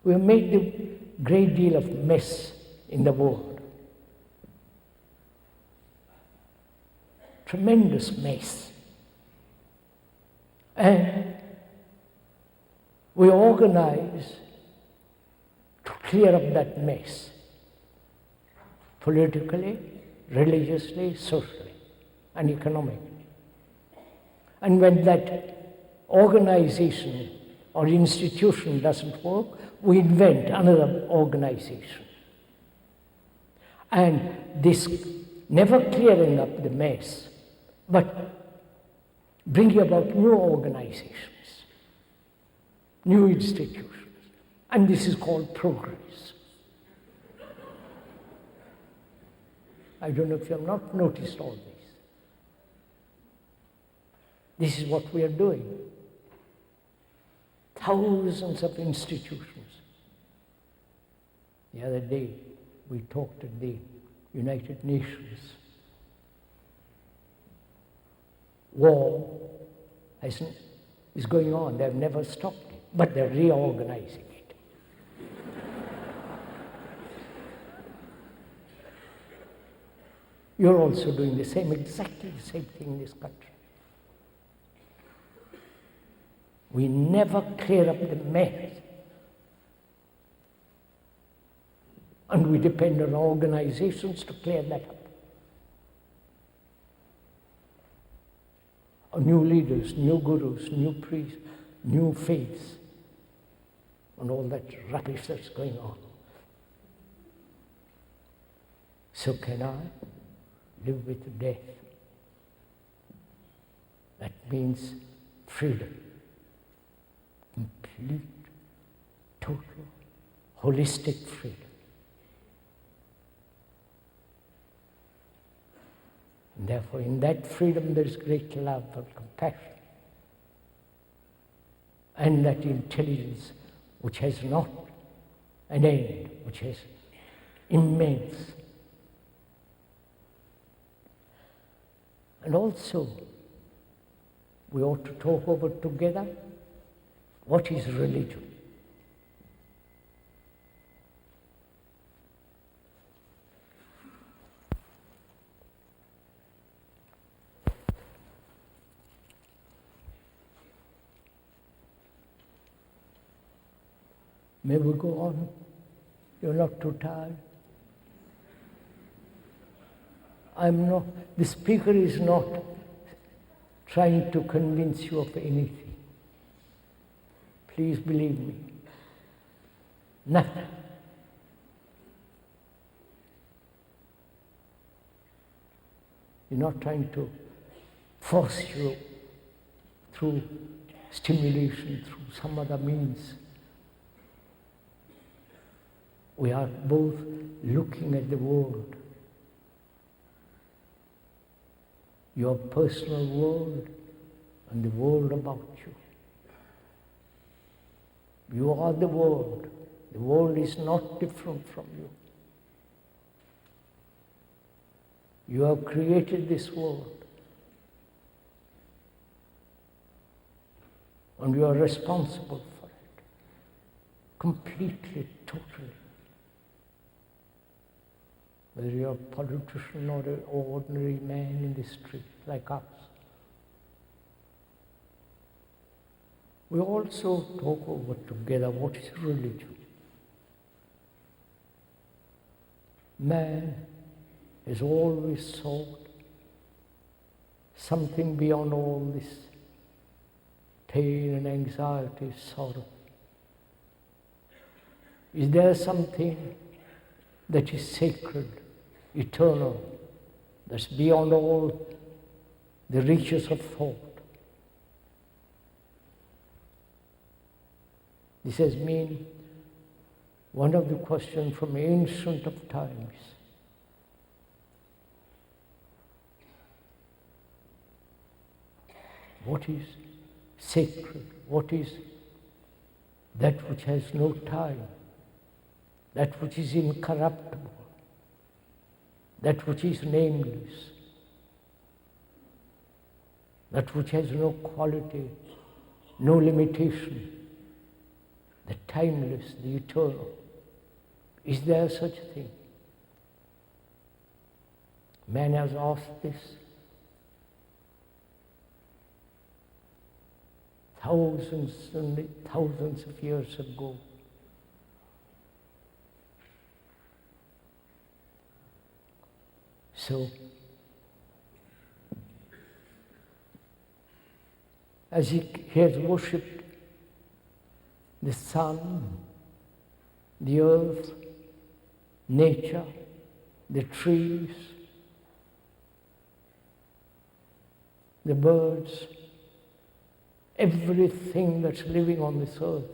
We have made a great deal of mess in the world. Tremendous mess. And we organize to clear up that mess. Politically, religiously, socially, and economically. And when that organization or institution doesn't work, we invent another organization. And this never clearing up the mess, but bringing about new organizations, new institutions. And this is called progress. I don't know if you have not noticed all this. This is what we are doing. Thousands of institutions. The other day, we talked at the United Nations. War is going on. They've never stopped it, but they're reorganizing it. You're also doing the same, exactly the same thing in this country. We never clear up the mess. And we depend on organizations to clear that up. New leaders, new gurus, new priests, new faiths, and all that rubbish that's going on. So can I live with death? That means freedom. Complete, total, holistic freedom. And therefore, in that freedom, there is great love and compassion. And that intelligence which has not an end, which is immense. And also, we ought to talk over together what is religion. May we go on? You're not too tired? The speaker is not trying to convince you of anything. Please believe me. Nothing. You're not trying to force you through stimulation, through some other means. We are both looking at the world. Your personal world and the world about you. You are the world. The world is not different from you. You have created this world. And you are responsible for it. Completely, totally. Whether you're a politician or an ordinary man in the street like us. We also talk over together what is religion. Man has always sought something beyond all this pain and anxiety, sorrow? Is there something that is sacred, eternal, that's beyond all the reaches of thought? This has been one of the questions from ancient of times. What is sacred? What is that which has no time? That which is incorruptible? That which is nameless? That which has no quality, no limitation? The timeless, the eternal. Is there such a thing? Man has asked this thousands and thousands of years ago. So, as he has worshipped the sun, the earth, nature, the trees, the birds, everything that's living on this earth,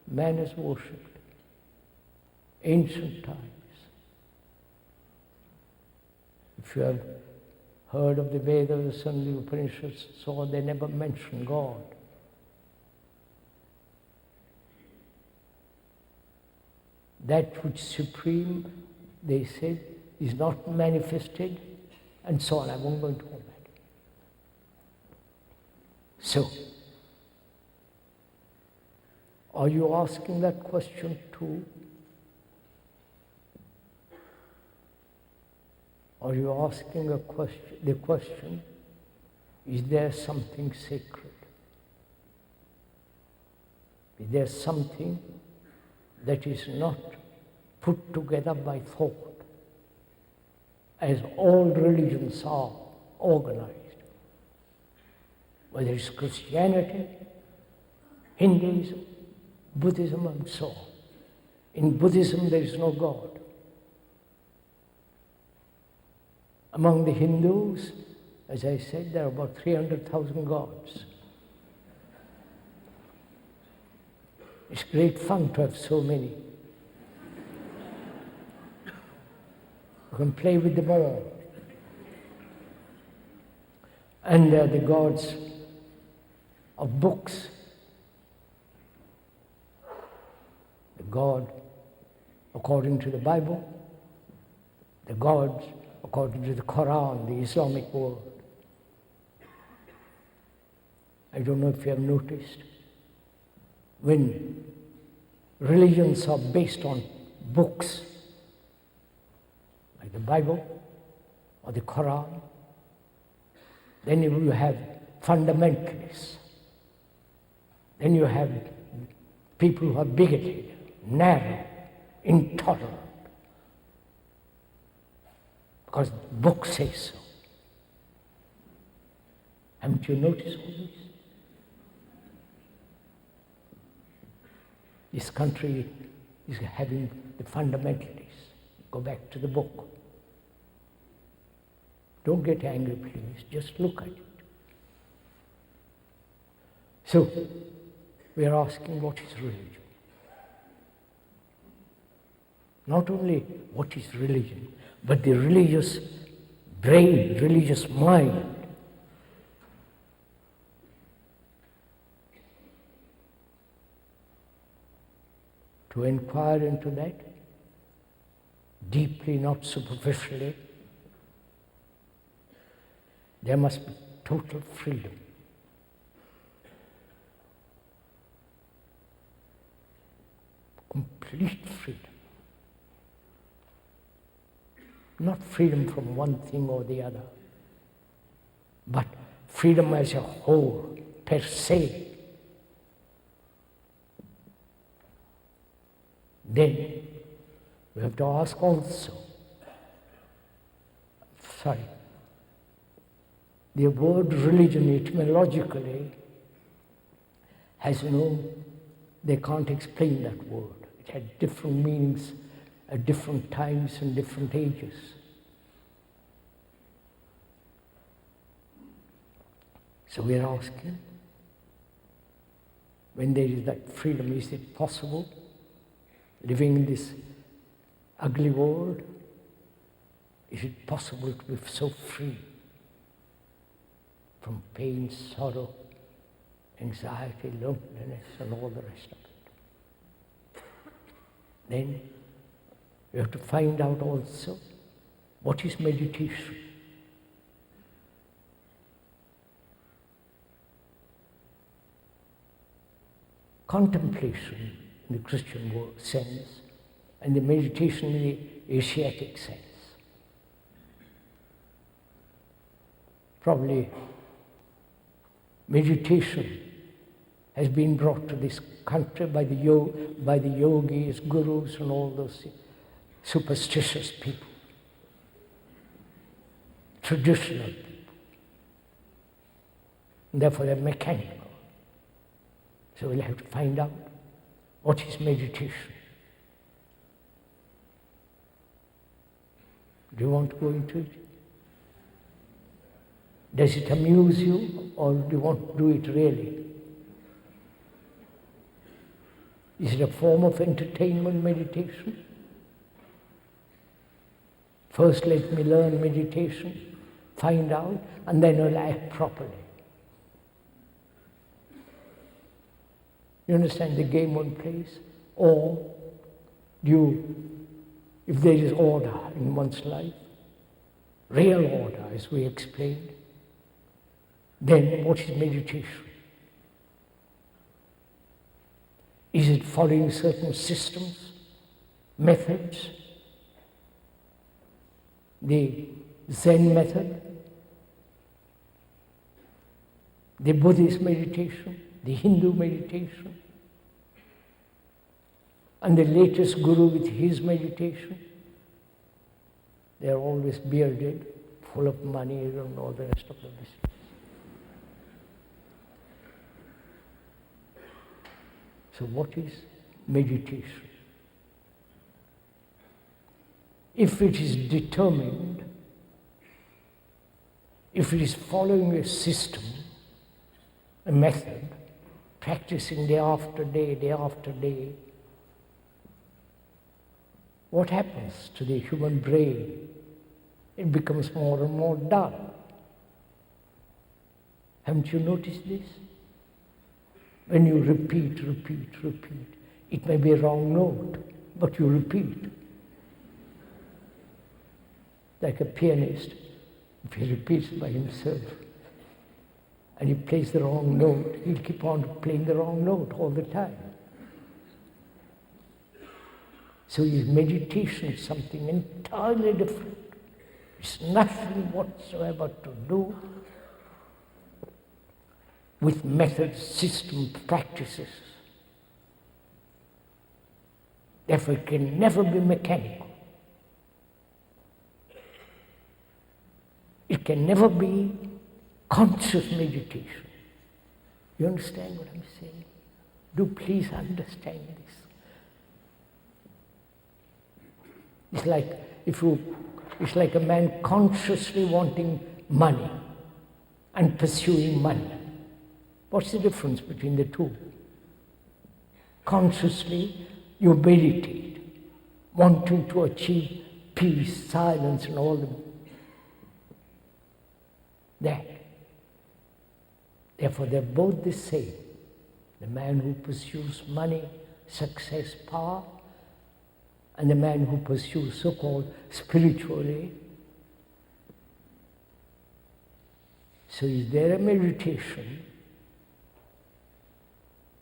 man has worshipped. Ancient times. If you have heard of the Vedas and the Upanishads, so they never mention God. That which supreme, they said, is not manifested, and so on. I won't go into all that. So, are you asking that question too? Are you asking the question, is there something sacred? Is there something that is not put together by thought, as all religions are organized? Whether it's Christianity, Hinduism, Buddhism, and so on. In Buddhism, there is no God. Among the Hindus, as I said, there are about 300,000 gods. It's great fun to have so many. You can play with them all. And they are the gods of books. The God according to the Bible, the gods according to the Quran, the Islamic world. I don't know if you have noticed, when religions are based on books, like the Bible or the Quran, then you have fundamentalists. Then you have people who are bigoted, narrow, intolerant, because the book says so. Haven't you noticed all this? This country is having the fundamentalists. Go back to the book. Don't get angry, please. Just look at it. So, we are asking, what is religion? Not only what is religion, but the religious brain, religious mind. To inquire into that, deeply, not superficially, there must be total freedom. Complete freedom. Not freedom from one thing or the other, but freedom as a whole, per se. Then we have to ask also, The word religion etymologically has they can't explain that word. It had different meanings at different times and different ages. So we are asking, when there is that freedom, is it possible, living in this ugly world, is it possible to be so free from pain, sorrow, anxiety, loneliness, and all the rest of it? Then we have to find out also what is meditation. Contemplation in the Christian sense, and the meditation in the Asiatic sense. Probably meditation has been brought to this country by the yogis, gurus, and all those superstitious people, traditional people. And therefore they're mechanical. So we'll have to find out what is meditation. Do you want to go into it? Does it amuse you, or do you want to do it really? Is it a form of entertainment, meditation? First let me learn meditation, find out, and then I'll act properly. You understand the game one plays? Or if there is order in one's life, real order as we explained, then what is meditation? Is it following certain systems, methods? The Zen method, the Buddhist meditation, the Hindu meditation, and the latest guru with his meditation. They are always bearded, full of money, and all the rest of the business. So what is meditation? If it is determined, if it is following a system, a method, practicing day after day, what happens to the human brain? It becomes more and more dull. Haven't you noticed this? When you repeat, it may be a wrong note, but you repeat. Like a pianist, if he repeats by himself and he plays the wrong note, he'll keep on playing the wrong note all the time. So his meditation is something entirely different. It's nothing whatsoever to do with methods, systems, practices. Therefore, it can never be mechanical. It can never be conscious meditation. You understand what I'm saying? Do please understand this. It's like a man consciously wanting money and pursuing money. What's the difference between the two? Consciously, you meditate, wanting to achieve peace, silence, and all that. Therefore, they're both the same. The man who pursues money, success, power, and the man who pursues so-called spiritually. So is there a meditation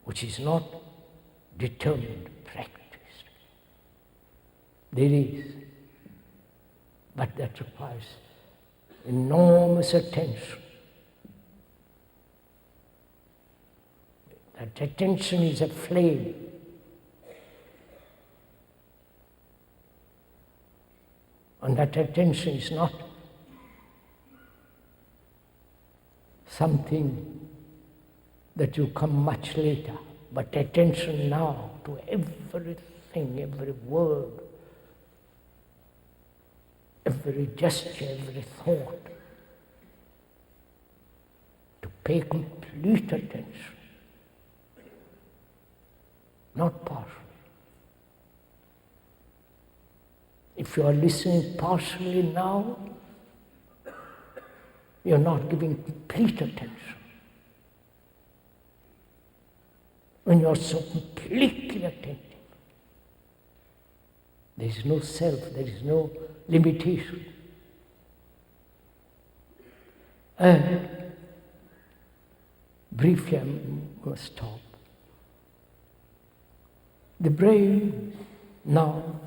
which is not determined, practiced? There is, but that requires enormous attention. That attention is a flame. And that attention is not something that will come much later. But attention now to everything, every word, every gesture, every thought. To pay complete attention, not partial. If you are listening partially now, you are not giving complete attention. When you are so completely attentive, there is no self, there is no limitation. And briefly, I must stop. The brain now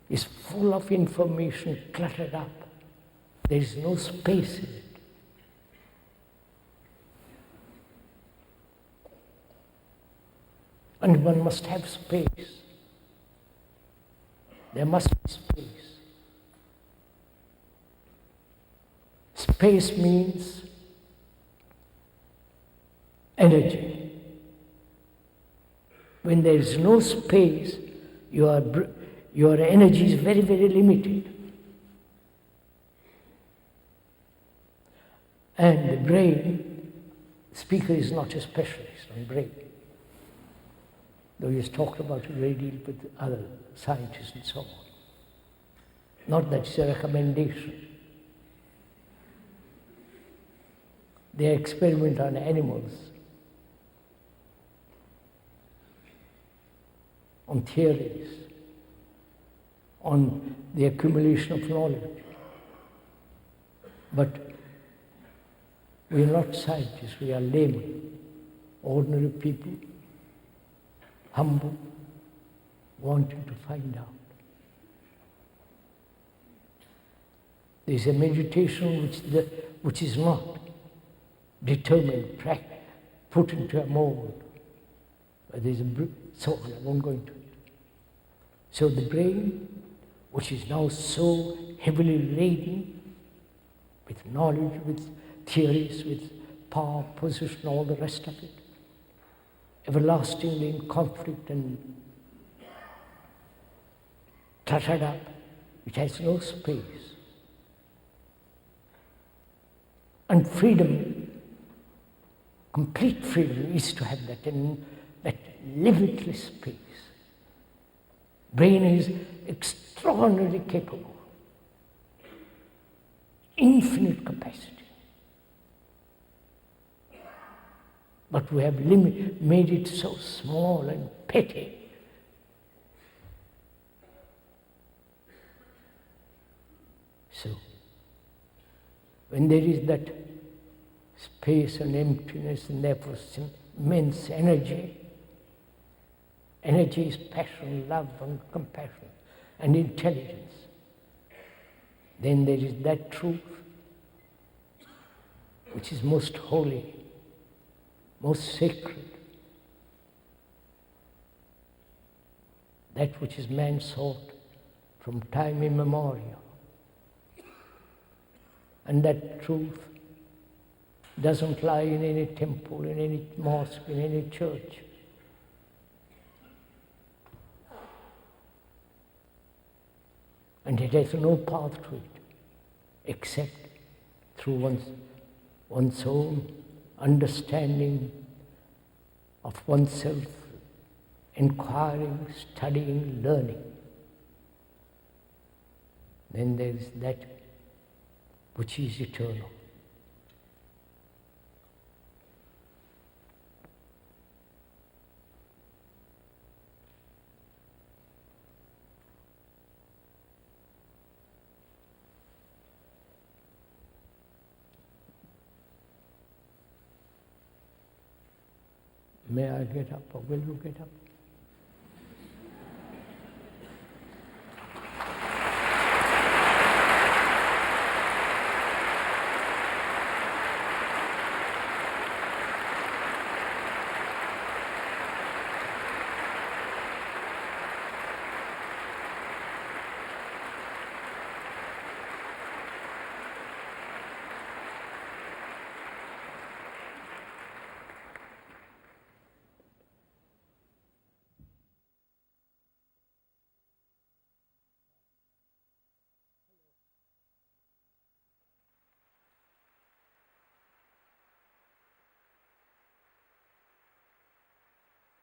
is full of information cluttered up. There is no space in it. And one must have space. There must be space. Space means energy. When there is no space, your energy is very, very limited. And the brain, speaker is not a specialist on brain, though he has talked about it a great deal with other scientists and so on. Not that it's a recommendation. They experiment on animals, on theories, on the accumulation of knowledge. But we are not scientists, we are laymen, ordinary people, humble, wanting to find out. There is a meditation which is not determined, put into a mold. There's so on, I won't go into it. So the brain, which is now so heavily laden with knowledge, with theories, with power, position, all the rest of it, everlastingly in conflict and cluttered up, it has no space. And freedom, complete freedom, is to have that limitless space. Brain is extraordinarily capable, infinite capacity. But we have made it so small and petty. So, when there is that space and emptiness and therefore immense energy, energy is passion, love and compassion and intelligence. Then there is that truth which is most holy, most sacred, that which is man sought from time immemorial. And that truth doesn't lie in any temple, in any mosque, in any church. And it has no path to it, except through one's own understanding of oneself, inquiring, studying, learning. Then there is that which is eternal. May I get up or will you get up?